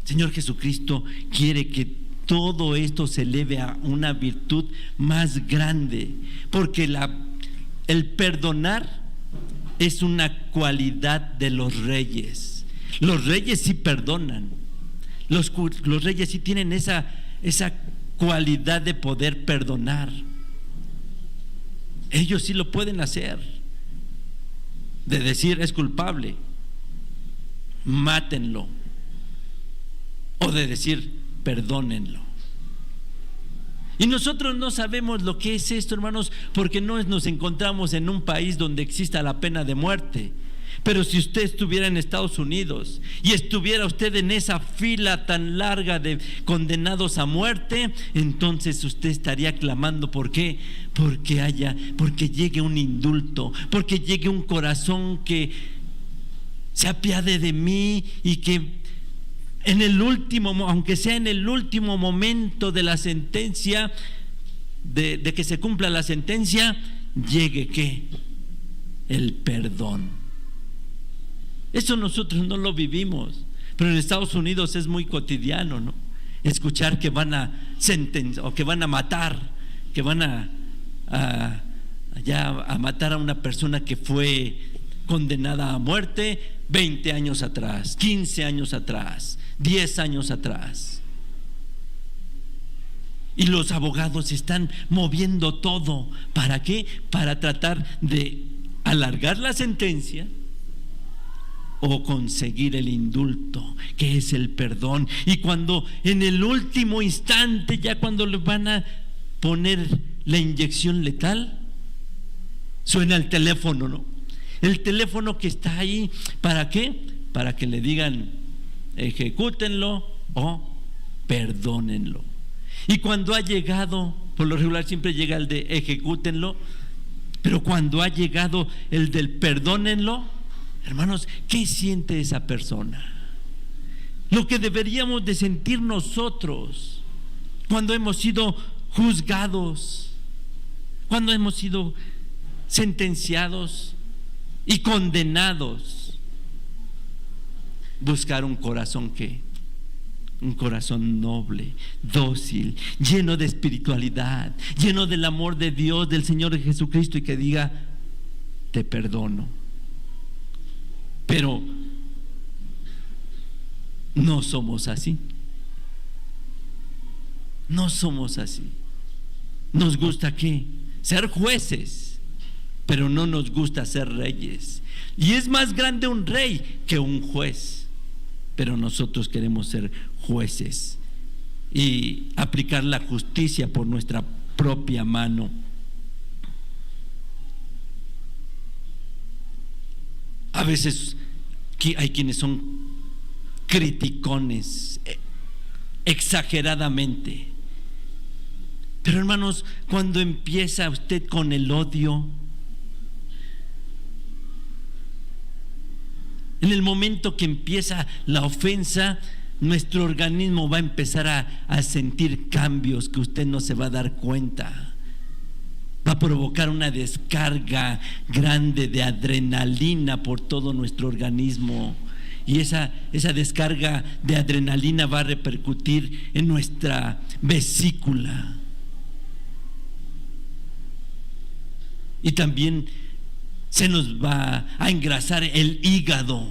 [SPEAKER 1] Señor Jesucristo quiere que todo esto se eleve a una virtud más grande, porque el perdonar es una cualidad de los reyes. Los reyes sí perdonan. Los reyes sí tienen esa cualidad de poder perdonar. Ellos sí lo pueden hacer, de decir: es culpable, mátenlo, o de decir: perdónenlo. Y nosotros no sabemos lo que es esto, hermanos, porque no nos encontramos en un país donde exista la pena de muerte. Pero si usted estuviera en Estados Unidos y estuviera usted en esa fila tan larga de condenados a muerte, entonces usted estaría clamando: ¿por qué? Porque llegue un indulto, porque llegue un corazón que se apiade de mí, y que en el último, aunque sea en el último momento de la sentencia, de que se cumpla la sentencia, llegue ¿qué? El perdón. Eso nosotros no lo vivimos, pero en Estados Unidos es muy cotidiano, ¿no? Escuchar que van a sentenciar o que van a matar, que van a matar a una persona que fue condenada a muerte 20 años atrás, 15 años atrás, 10 años atrás. Y los abogados están moviendo todo. ¿Para qué? Para tratar de alargar la sentencia o conseguir el indulto, que es el perdón. Y cuando en el último instante, ya cuando le van a poner la inyección letal, suena el teléfono, ¿no? El teléfono que está ahí, ¿para qué? Para que le digan ejecútenlo o perdónenlo. Y cuando ha llegado, por lo regular siempre llega el de ejecútenlo, pero cuando ha llegado el del perdónenlo, hermanos, ¿qué siente esa persona? Lo que deberíamos de sentir nosotros cuando hemos sido juzgados, cuando hemos sido sentenciados y condenados. Buscar un corazón un corazón noble, dócil, lleno de espiritualidad, lleno del amor de Dios, del Señor Jesucristo, y que diga te perdono. Pero no somos así. No somos así. Nos gusta ¿qué? Ser jueces, pero no nos gusta ser reyes. Y es más grande un rey que un juez. Pero nosotros queremos ser jueces y aplicar la justicia por nuestra propia mano. A veces hay quienes son criticones exageradamente. Pero hermanos, cuando empieza usted con el odio, en el momento que empieza la ofensa, nuestro organismo va a empezar a sentir cambios que usted no se va a dar cuenta. Va a provocar una descarga grande de adrenalina por todo nuestro organismo. Y esa descarga de adrenalina va a repercutir en nuestra vesícula. Y también se nos va a engrasar el hígado.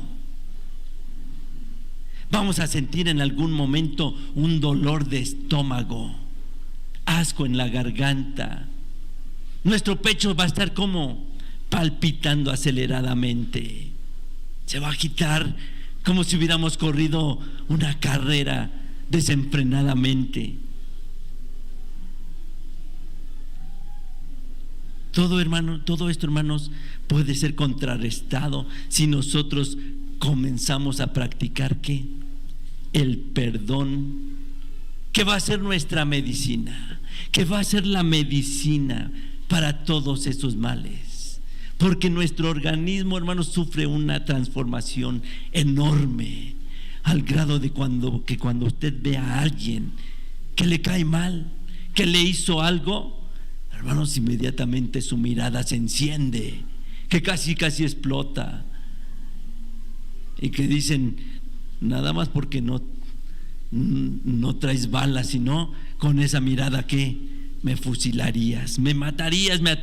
[SPEAKER 1] Vamos a sentir en algún momento un dolor de estómago, asco en la garganta. Nuestro pecho va a estar como palpitando aceleradamente. Se va a agitar como si hubiéramos corrido una carrera desenfrenadamente. Todo esto, hermanos, puede ser contrarrestado si nosotros comenzamos a practicar ¿qué? El perdón, que va a ser nuestra medicina, que va a ser la medicina para todos esos males. Porque nuestro organismo, hermanos, sufre una transformación enorme, al grado de que cuando usted ve a alguien que le cae mal, que le hizo algo, hermanos, inmediatamente su mirada se enciende, que casi explota, y que dicen, nada más porque no traes balas, sino con esa mirada que me fusilarías, me matarías, me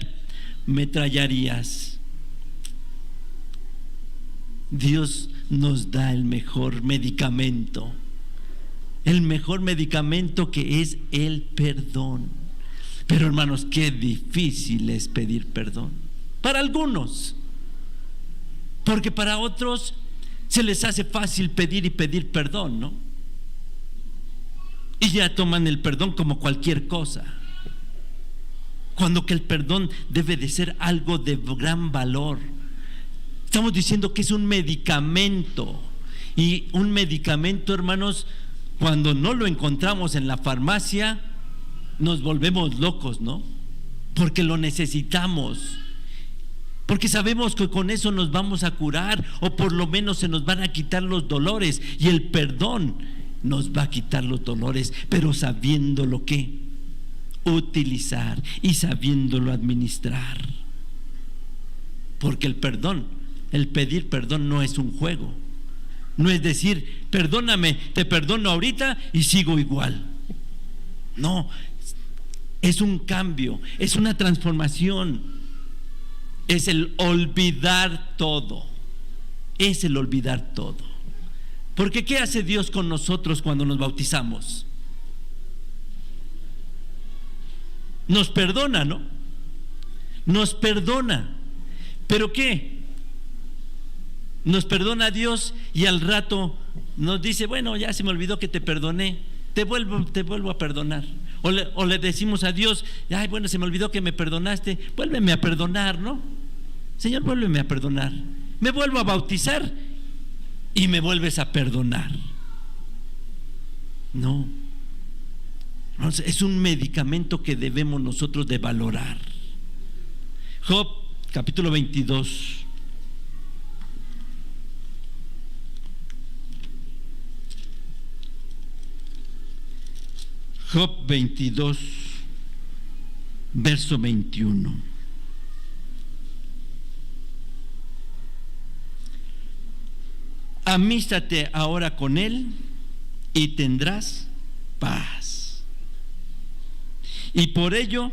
[SPEAKER 1] ametrallarías. Dios nos da el mejor medicamento que es el perdón. Pero hermanos, qué difícil es pedir perdón para algunos, porque para otros se les hace fácil pedir perdón, ¿no? Y ya toman el perdón como cualquier cosa, cuando que el perdón debe de ser algo de gran valor. Estamos diciendo que es un medicamento, y un medicamento, hermanos, cuando no lo encontramos en la farmacia, nos volvemos locos, ¿no? Porque lo necesitamos, porque sabemos que con eso nos vamos a curar, o por lo menos se nos van a quitar los dolores, y el perdón nos va a quitar los dolores, pero sabiendo lo que utilizar y sabiéndolo administrar. Porque el perdón, el pedir perdón no es un juego. No es decir, perdóname, te perdono ahorita y sigo igual. No, es un cambio, es una transformación, es el olvidar todo, es el olvidar todo. Porque ¿qué hace Dios con nosotros cuando nos bautizamos? Nos perdona, ¿no? Nos perdona. ¿Pero qué? Nos perdona Dios y al rato nos dice, bueno, ya se me olvidó que te perdoné, te vuelvo a perdonar. O le decimos a Dios, ay, bueno, se me olvidó que me perdonaste, vuélveme a perdonar, ¿no? Señor, vuélveme a perdonar. Me vuelvo a bautizar y me vuelves a perdonar. No. Es un medicamento que debemos nosotros de valorar. Job, capítulo 22. Job 22, verso 21. Amístate ahora con él y tendrás paz. Y por ello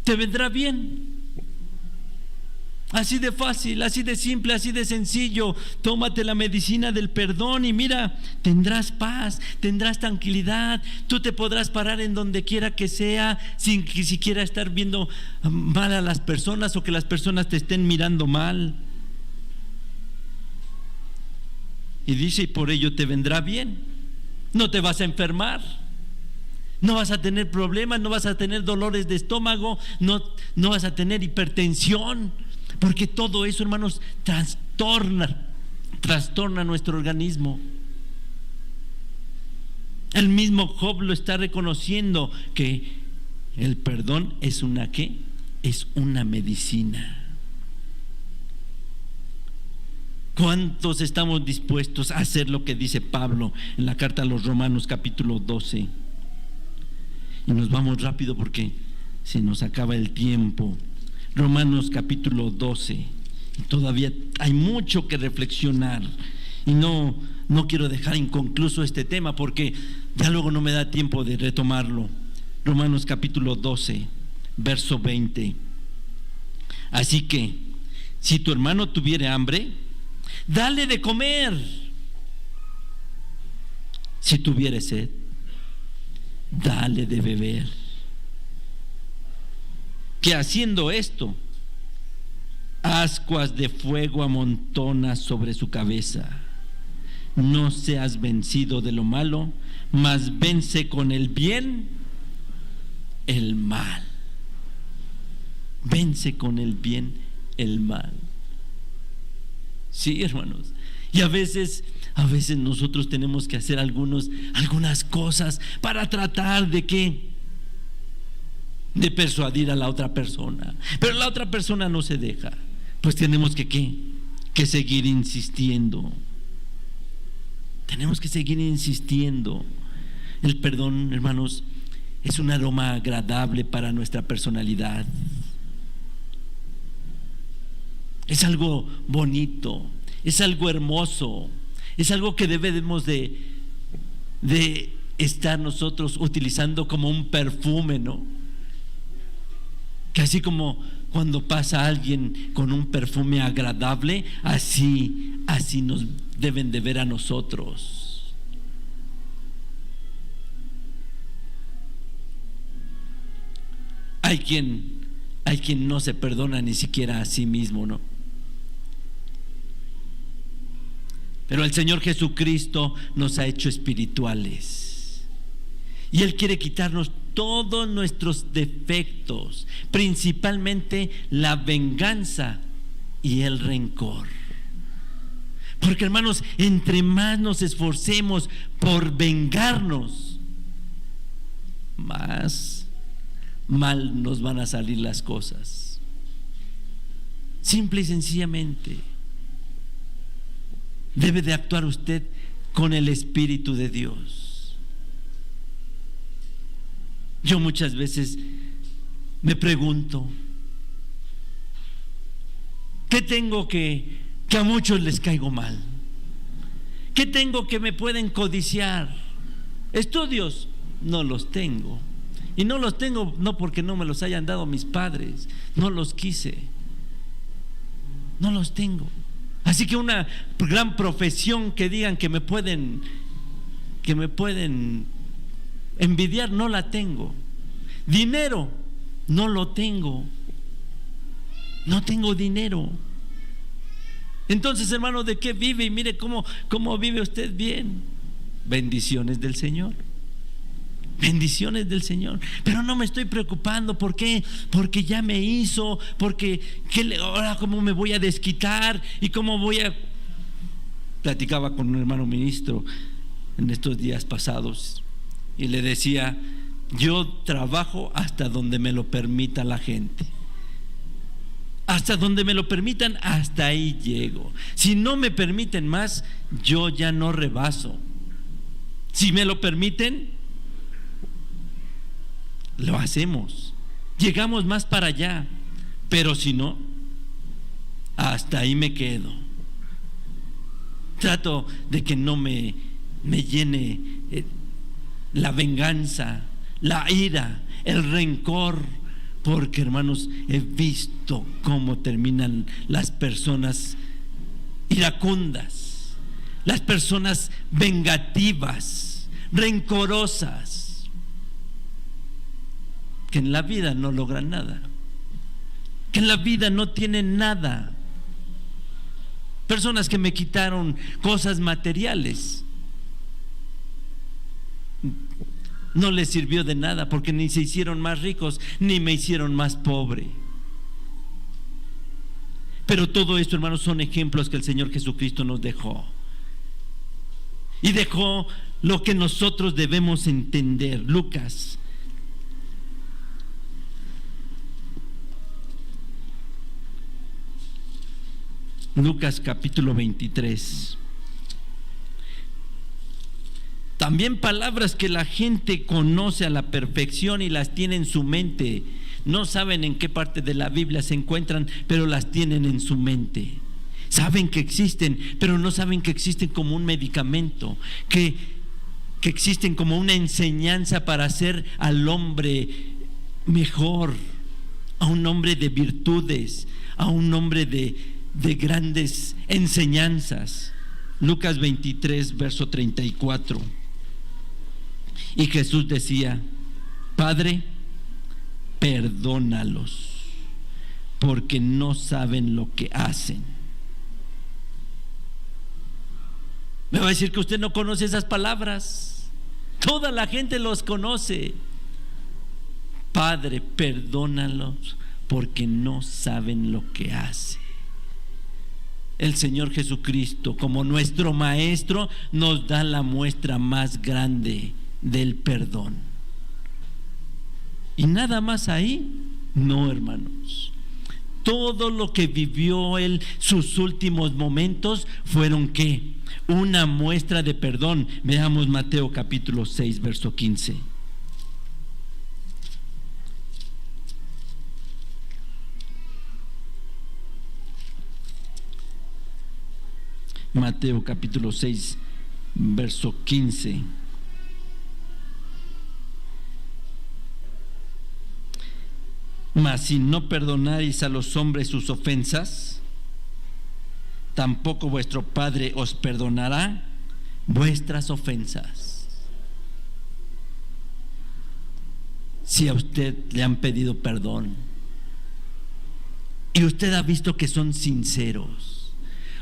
[SPEAKER 1] te vendrá bien. Así de fácil, así de simple, así de sencillo. Tómate la medicina del perdón y mira, tendrás paz, tendrás tranquilidad. Tú te podrás parar en donde quiera que sea, sin que siquiera estar viendo mal a las personas o que las personas te estén mirando mal. Y dice, y por ello te vendrá bien. No te vas a enfermar, no vas a tener problemas, no vas a tener dolores de estómago, no vas a tener hipertensión. Porque todo eso, hermanos, trastorna nuestro organismo. El mismo Job lo está reconociendo, que el perdón es una ¿qué? Es una medicina. ¿Cuántos estamos dispuestos a hacer lo que dice Pablo en la carta a los Romanos capítulo 12? Y nos vamos rápido porque se nos acaba el tiempo. Romanos capítulo 12. Todavía hay mucho que reflexionar y no quiero dejar inconcluso este tema porque ya luego no me da tiempo de retomarlo. Romanos capítulo 12, verso 20. Así que si tu hermano tuviere hambre, dale de comer. Si tuviere sed, dale de beber. Que haciendo esto, ascuas de fuego amontonas sobre su cabeza. No seas vencido de lo malo, mas vence con el bien el mal. Vence con el bien el mal. Sí, hermanos. Y a veces nosotros tenemos que hacer algunas cosas para tratar de ¿qué? De persuadir a la otra persona, pero la otra persona no se deja. Pues tenemos que seguir insistiendo. Tenemos que seguir insistiendo. El perdón, hermanos, es un aroma agradable para nuestra personalidad. Es algo bonito, es algo hermoso, es algo que debemos de estar nosotros utilizando como un perfume, ¿no? Que así como cuando pasa alguien con un perfume agradable, así nos deben de ver a nosotros. Hay quien no se perdona ni siquiera a sí mismo, ¿no? Pero el Señor Jesucristo nos ha hecho espirituales y Él quiere quitarnos todos nuestros defectos, principalmente la venganza y el rencor. Porque, hermanos, entre más nos esforcemos por vengarnos, más mal nos van a salir las cosas. Simple y sencillamente debe de actuar usted con el Espíritu de Dios. Yo muchas veces me pregunto, ¿qué tengo que a muchos les caigo mal? ¿Qué tengo que me pueden codiciar? Estudios no los tengo. Y no los tengo no porque no me los hayan dado mis padres, no los quise, no los tengo. Así que una gran profesión que digan que me pueden envidiar, no la tengo. Dinero, no lo tengo. No tengo dinero. Entonces, hermano, ¿de qué vive? Y mire cómo vive usted bien. Bendiciones del Señor. Bendiciones del Señor. Pero no me estoy preocupando. ¿Por qué? Porque ya me hizo. Porque ahora cómo me voy a desquitar y cómo voy a... Platicaba con un hermano ministro en estos días pasados y le decía: yo trabajo hasta donde me lo permita la gente. Hasta donde me lo permitan, hasta ahí llego. Si no me permiten más, yo ya no rebaso. Si me lo permiten, lo hacemos, llegamos más para allá. Pero si no, hasta ahí me quedo. Trato de que no me llene la venganza, la ira, el rencor, porque, hermanos, he visto cómo terminan las personas iracundas, las personas vengativas, rencorosas, que en la vida no logran nada, que en la vida no tienen nada. Personas que me quitaron cosas materiales, no les sirvió de nada, porque ni se hicieron más ricos ni me hicieron más pobre. Pero todo esto, hermanos, son ejemplos que el Señor Jesucristo nos dejó, y dejó lo que nosotros debemos entender. Lucas capítulo 23. También palabras que la gente conoce a la perfección y las tiene en su mente. No saben en qué parte de la Biblia se encuentran, pero las tienen en su mente. Saben que existen, pero no saben que existen como un medicamento, que existen como una enseñanza para hacer al hombre mejor, a un hombre de virtudes, a un hombre de grandes enseñanzas. Lucas 23, verso 34. Y Jesús decía: Padre, perdónalos, porque no saben lo que hacen. Me va a decir que usted no conoce esas palabras. Toda la gente los conoce. Padre, perdónalos, porque no saben lo que hacen. El Señor Jesucristo, como nuestro Maestro, nos da la muestra más grande del perdón. Y nada más ahí, no, hermanos. Todo lo que vivió Él, sus últimos momentos, fueron ¿qué? Una muestra de perdón. Veamos Mateo capítulo 6, verso 15. Mateo capítulo 6, verso 15. Mas si no perdonareis a los hombres sus ofensas, tampoco vuestro Padre os perdonará vuestras ofensas. Si a usted le han pedido perdón y usted ha visto que son sinceros,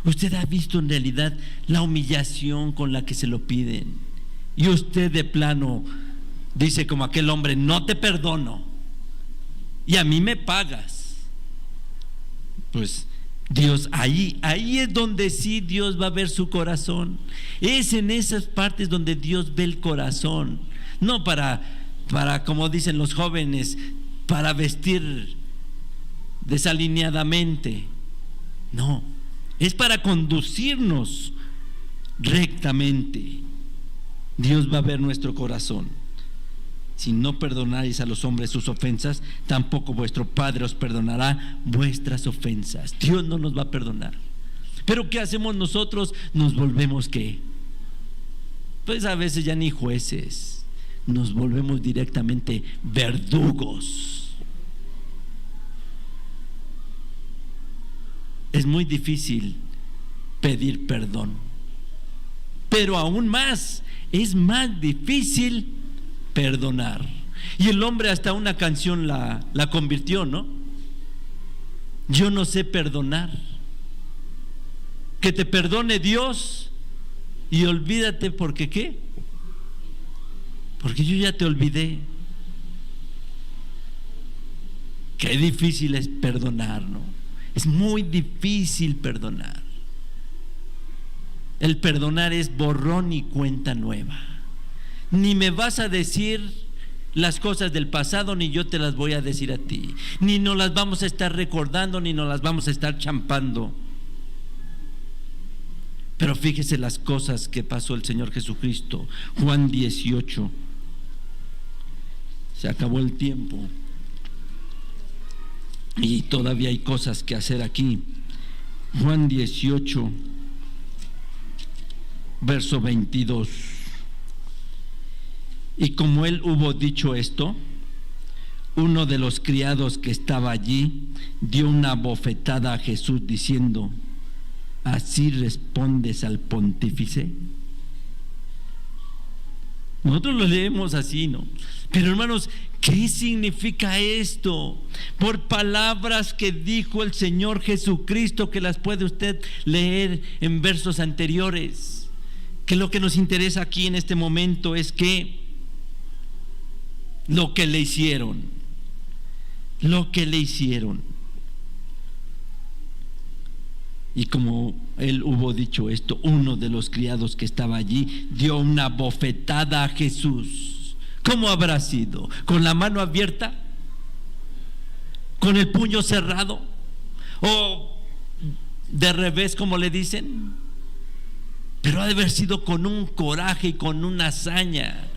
[SPEAKER 1] usted ha visto en realidad la humillación con la que se lo piden, y usted de plano dice como aquel hombre: no te perdono y a mí me pagas, pues Dios, ahí es donde sí Dios va a ver su corazón. Es en esas partes donde Dios ve el corazón. No para como dicen los jóvenes, para vestir desalineadamente. No, es para conducirnos rectamente. Dios va a ver nuestro corazón. Si no perdonáis a los hombres sus ofensas, tampoco vuestro Padre os perdonará vuestras ofensas. Dios no nos va a perdonar. Pero ¿qué hacemos nosotros? Nos volvemos ¿qué? Pues a veces ya ni jueces, nos volvemos directamente verdugos. Es muy difícil pedir perdón, pero aún más, es más difícil perdonar. Y el hombre hasta una canción la convirtió, ¿no? Yo no sé perdonar. Que te perdone Dios y olvídate, porque ¿qué? Porque yo ya te olvidé. Qué difícil es perdonar, ¿no? Es muy difícil perdonar. El perdonar es borrón y cuenta nueva. Ni me vas a decir las cosas del pasado, ni yo te las voy a decir a ti. Ni nos las vamos a estar recordando, ni nos las vamos a estar champando. Pero fíjese las cosas que pasó el Señor Jesucristo. Juan 18. Se acabó el tiempo y todavía hay cosas que hacer aquí. Juan 18, verso 22. Y como él hubo dicho esto, uno de los criados que estaba allí dio una bofetada a Jesús diciendo: ¿así respondes al pontífice? Nosotros lo leemos así, ¿no? Pero hermanos, ¿qué significa esto? Por palabras que dijo el Señor Jesucristo, que las puede usted leer en versos anteriores. Que lo que nos interesa aquí en este momento es que lo que le hicieron. Y como él hubo dicho esto, uno de los criados que estaba allí dio una bofetada a Jesús. ¿Cómo habrá sido? ¿Con la mano abierta? ¿Con el puño cerrado? ¿O de revés, como le dicen? Pero ha de haber sido con un coraje y con una hazaña.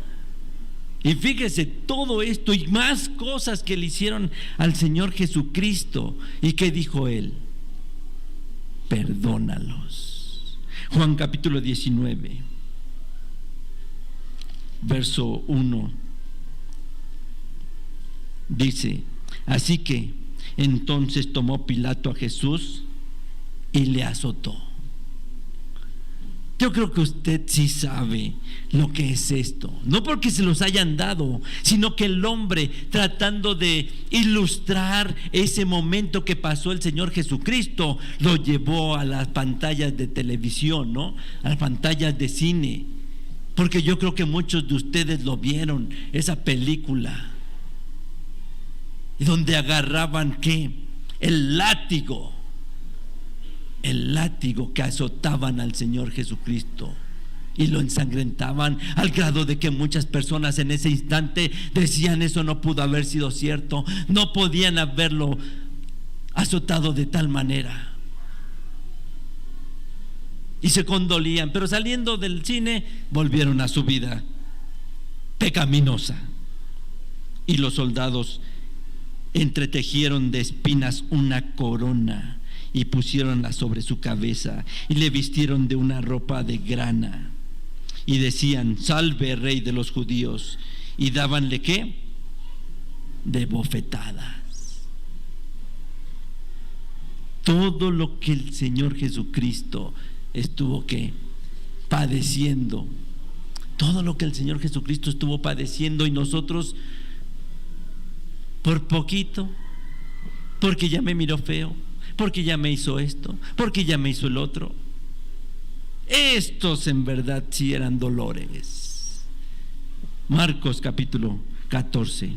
[SPEAKER 1] Y fíjese, todo esto y más cosas que le hicieron al Señor Jesucristo. ¿Y qué dijo él? Perdónalos. Juan capítulo 19, verso 1, dice: así que entonces tomó Pilato a Jesús y le azotó. Yo creo que usted sí sabe lo que es esto, no porque se los hayan dado, sino que el hombre, tratando de ilustrar ese momento que pasó el Señor Jesucristo, lo llevó a las pantallas de televisión, ¿no? A las pantallas de cine, porque yo creo que muchos de ustedes lo vieron, esa película, donde agarraban ¿qué? El látigo que azotaban al Señor Jesucristo y lo ensangrentaban, al grado de que muchas personas en ese instante decían: eso no pudo haber sido cierto, no podían haberlo azotado de tal manera, y se condolían, pero saliendo del cine volvieron a su vida pecaminosa. Y los soldados entretejieron de espinas una corona y pusiéronla sobre su cabeza y le vistieron de una ropa de grana y decían: salve, rey de los judíos, y dábanle ¿qué? De bofetadas. Todo lo que el Señor Jesucristo estuvo ¿qué? Padeciendo, todo lo que el Señor Jesucristo estuvo padeciendo, y nosotros por poquito, porque ya me miró feo, porque ya me hizo esto, porque ya me hizo el otro. Estos en verdad sí eran dolores. Marcos capítulo 14.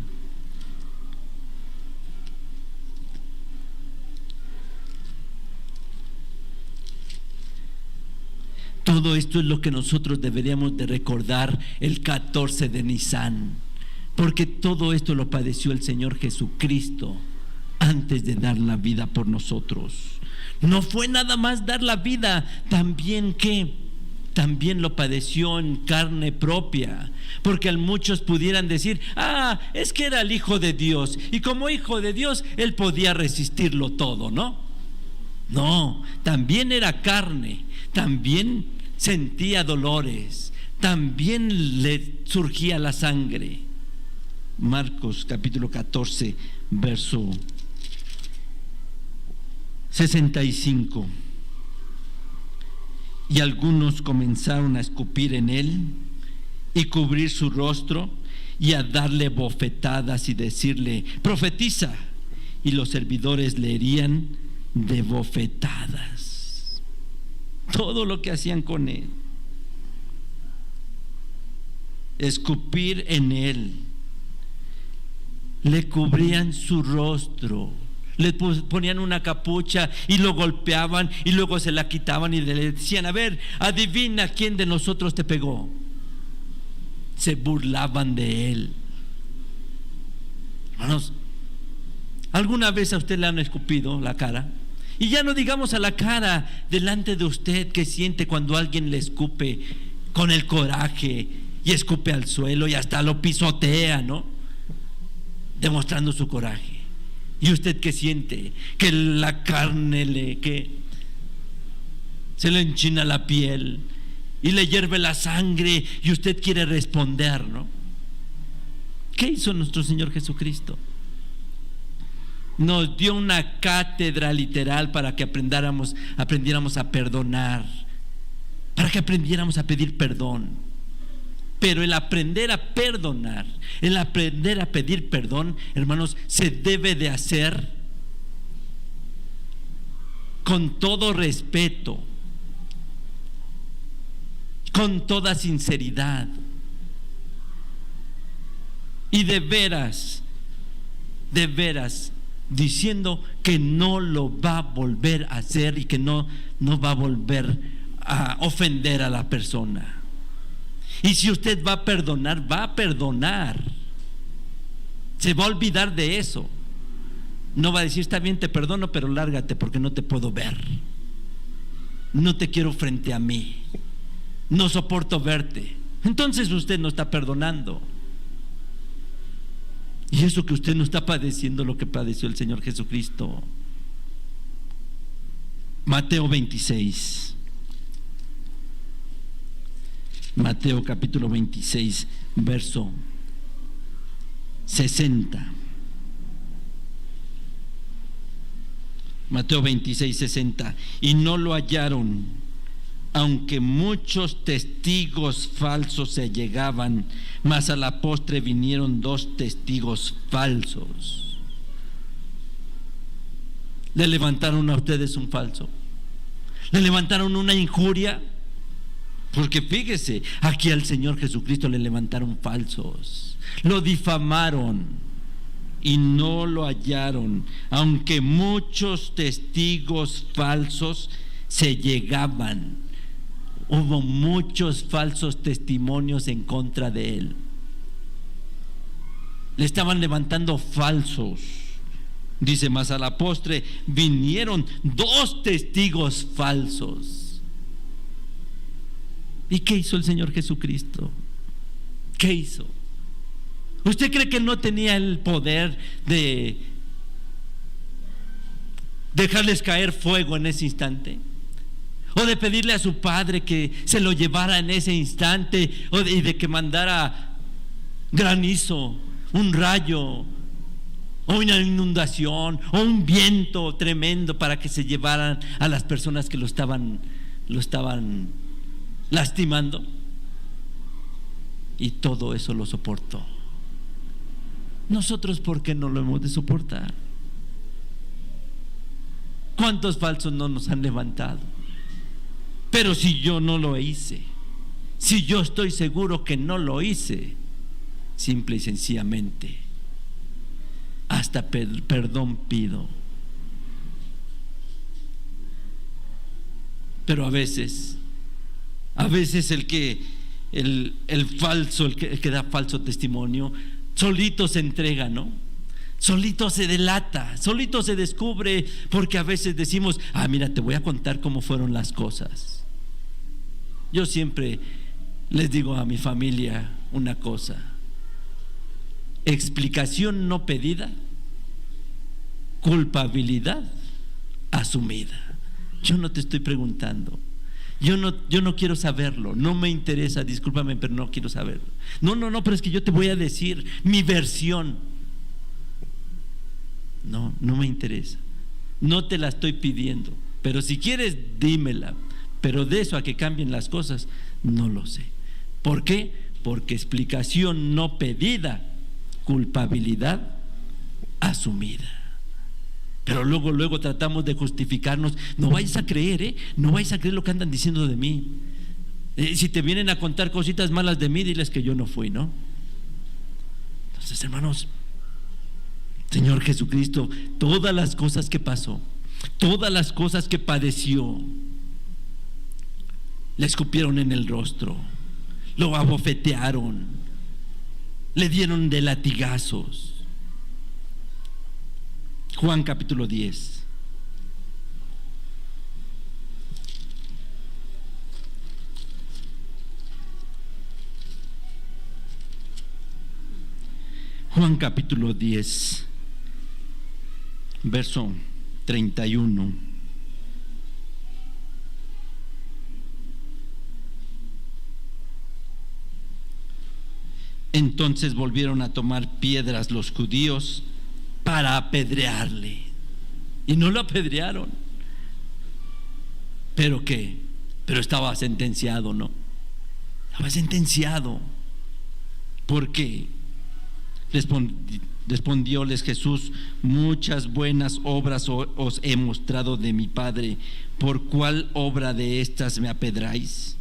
[SPEAKER 1] Todo esto es lo que nosotros deberíamos de recordar el 14 de Nisan, porque todo esto lo padeció el Señor Jesucristo antes de dar la vida por nosotros. No fue nada más dar la vida, también que también lo padeció en carne propia, porque muchos pudieran decir: es que era el Hijo de Dios, y como Hijo de Dios Él podía resistirlo todo, ¿no? No, también era carne, también sentía dolores, también le surgía la sangre. Marcos capítulo 14, verso 65. Y algunos comenzaron a escupir en él y cubrir su rostro y a darle bofetadas y decirle: profetiza. Y los servidores le herían de bofetadas. Todo lo que hacían con él, escupir en él, le cubrían su rostro, le ponían una capucha y lo golpeaban y luego se la quitaban y le decían: a ver, adivina quién de nosotros te pegó. Se burlaban de él. Hermanos, ¿alguna vez a usted le han escupido la cara? Y ya no digamos a la cara, delante de usted, ¿qué siente cuando alguien le escupe con el coraje y escupe al suelo y hasta lo pisotea, ¿no? Demostrando su coraje. ¿Y usted qué siente? Que la carne que se le enchina la piel y le hierve la sangre y usted quiere responder, ¿no? ¿Qué hizo nuestro Señor Jesucristo? Nos dio una cátedra literal para que aprendiéramos a perdonar, para que aprendiéramos a pedir perdón. Pero el aprender a perdonar, el aprender a pedir perdón, hermanos, se debe de hacer con todo respeto, con toda sinceridad y de veras, diciendo que no lo va a volver a hacer y que no va a volver a ofender a la persona. Y si usted va a perdonar, se va a olvidar de eso. No va a decir: está bien, te perdono, pero lárgate porque no te puedo ver, no te quiero frente a mí, no soporto verte. Entonces usted no está perdonando. Y eso que usted no está padeciendo lo que padeció el Señor Jesucristo. Mateo 26. Mateo capítulo 26, verso 60. Mateo 26, 60. Y no lo hallaron, aunque muchos testigos falsos se llegaban, mas a la postre vinieron 2 testigos falsos. Le levantaron a ustedes un falso, le levantaron una injuria. Porque fíjese, aquí al Señor Jesucristo le levantaron falsos, lo difamaron y no lo hallaron, aunque muchos testigos falsos se llegaban. Hubo muchos falsos testimonios en contra de él. Le estaban levantando falsos. Dice: más a la postre vinieron 2 testigos falsos. ¿Y qué hizo el Señor Jesucristo? ¿Qué hizo? ¿Usted cree que no tenía el poder de dejarles caer fuego en ese instante? ¿O de pedirle a su Padre que se lo llevara en ese instante? ¿Y de que mandara granizo, un rayo, o una inundación, o un viento tremendo para que se llevaran a las personas que lo estaban lastimando? Y todo eso lo soportó. Nosotros, ¿por qué no lo hemos de soportar? ¿Cuántos falsos no nos han levantado? Pero si yo no lo hice, si yo estoy seguro que no lo hice, simple y sencillamente hasta perdón pido. Pero a veces el falso, el que da falso testimonio, solito se entrega, ¿no? Solito se delata, solito se descubre, porque a veces decimos: mira, te voy a contar cómo fueron las cosas. Yo siempre les digo a mi familia una cosa: explicación no pedida, culpabilidad asumida. Yo no te estoy preguntando, yo no quiero saberlo, no me interesa, discúlpame, pero no quiero saberlo. No, pero es que yo te voy a decir mi versión. No me interesa, no te la estoy pidiendo, pero si quieres dímela, pero de eso a que cambien las cosas, no lo sé. ¿Por qué? Porque explicación no pedida, culpabilidad asumida. Pero luego tratamos de justificarnos. No vais a creer, no vais a creer lo que andan diciendo de mí. Si te vienen a contar cositas malas de mí, diles que yo no fui, ¿no? Entonces, hermanos, Señor Jesucristo, todas las cosas que pasó, todas las cosas que padeció, le escupieron en el rostro, lo abofetearon, le dieron de latigazos. Juan capítulo 10. Juan capítulo 10, verso 31. Entonces volvieron a tomar piedras los judíos para apedrearle, y no lo apedrearon. ¿Pero qué? Pero estaba sentenciado, ¿no? Estaba sentenciado. ¿Por qué? Respondióles Jesús: muchas buenas obras os he mostrado de mi Padre, ¿por cuál obra de estas me apedráis?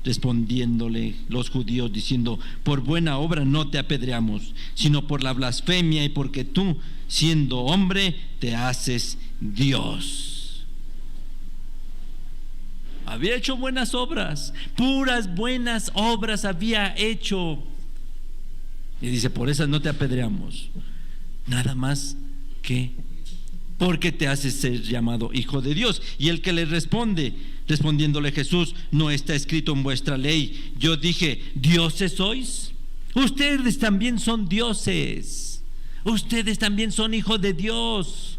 [SPEAKER 1] Respondiéndole los judíos diciendo: por buena obra no te apedreamos, sino por la blasfemia y porque tú, siendo hombre, te haces Dios. Había hecho buenas obras, puras buenas obras había hecho. Y dice: por esas no te apedreamos. Nada más que porque te haces ser llamado hijo de Dios. Y el que le responde, respondiéndole Jesús: no está escrito en vuestra ley, yo dije, dioses sois. Ustedes también son dioses, ustedes también son hijos de Dios.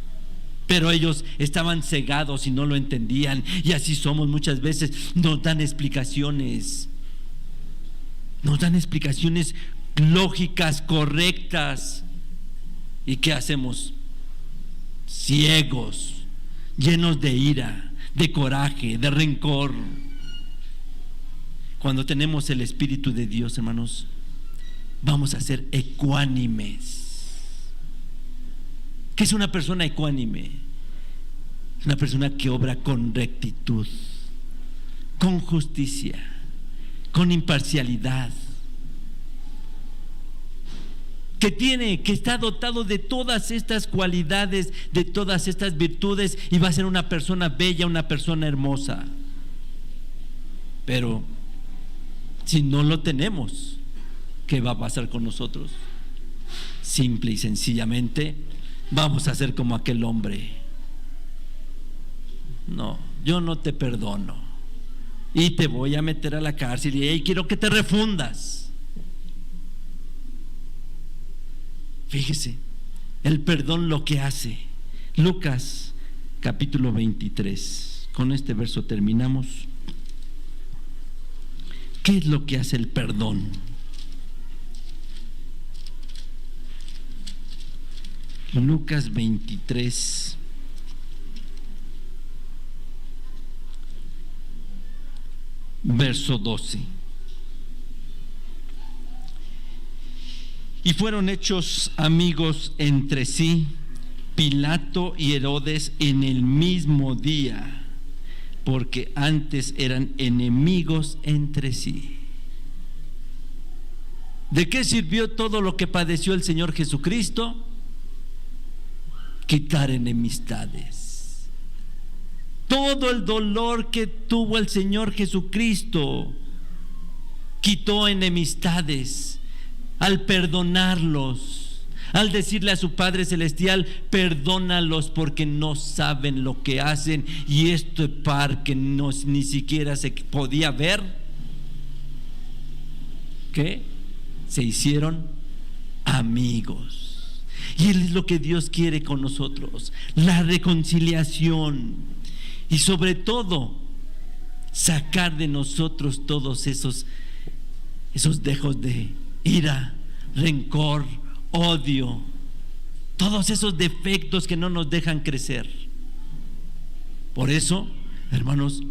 [SPEAKER 1] Pero ellos estaban cegados y no lo entendían. Y así somos muchas veces. Nos dan explicaciones lógicas, correctas. ¿Y qué hacemos? Ciegos, llenos de ira, de coraje, de rencor. Cuando tenemos el Espíritu de Dios, hermanos, vamos a ser ecuánimes. ¿Qué es una persona ecuánime? Es una persona que obra con rectitud, con justicia, con imparcialidad, que está dotado de todas estas cualidades, de todas estas virtudes, y va a ser una persona bella, una persona hermosa. Pero si no lo tenemos, ¿qué va a pasar con nosotros? Simple y sencillamente vamos a ser como aquel hombre. No, yo no te perdono y te voy a meter a la cárcel y quiero que te refundas. Fíjese, el perdón lo que hace. Lucas capítulo 23. Con este verso terminamos. ¿Qué es lo que hace el perdón? Lucas 23. Verso 12. Y fueron hechos amigos entre sí Pilato y Herodes en el mismo día, porque antes eran enemigos entre sí. ¿De qué sirvió todo lo que padeció el Señor Jesucristo? Quitar enemistades. Todo el dolor que tuvo el Señor Jesucristo quitó enemistades al perdonarlos, al decirle a su Padre Celestial: perdónalos porque no saben lo que hacen. Y este par que ni siquiera se podía ver, ¿qué? Se hicieron amigos. Y es lo que Dios quiere con nosotros, la reconciliación. Y sobre todo, sacar de nosotros todos esos dejos de ira, rencor, odio, todos esos defectos que no nos dejan crecer. Por eso, hermanos,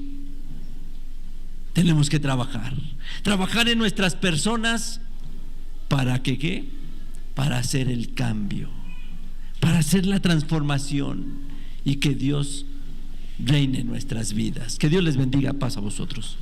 [SPEAKER 1] tenemos que trabajar en nuestras personas. ¿Para que qué? Para hacer el cambio, para hacer la transformación y que Dios reine en nuestras vidas. Que Dios les bendiga. Paz a vosotros.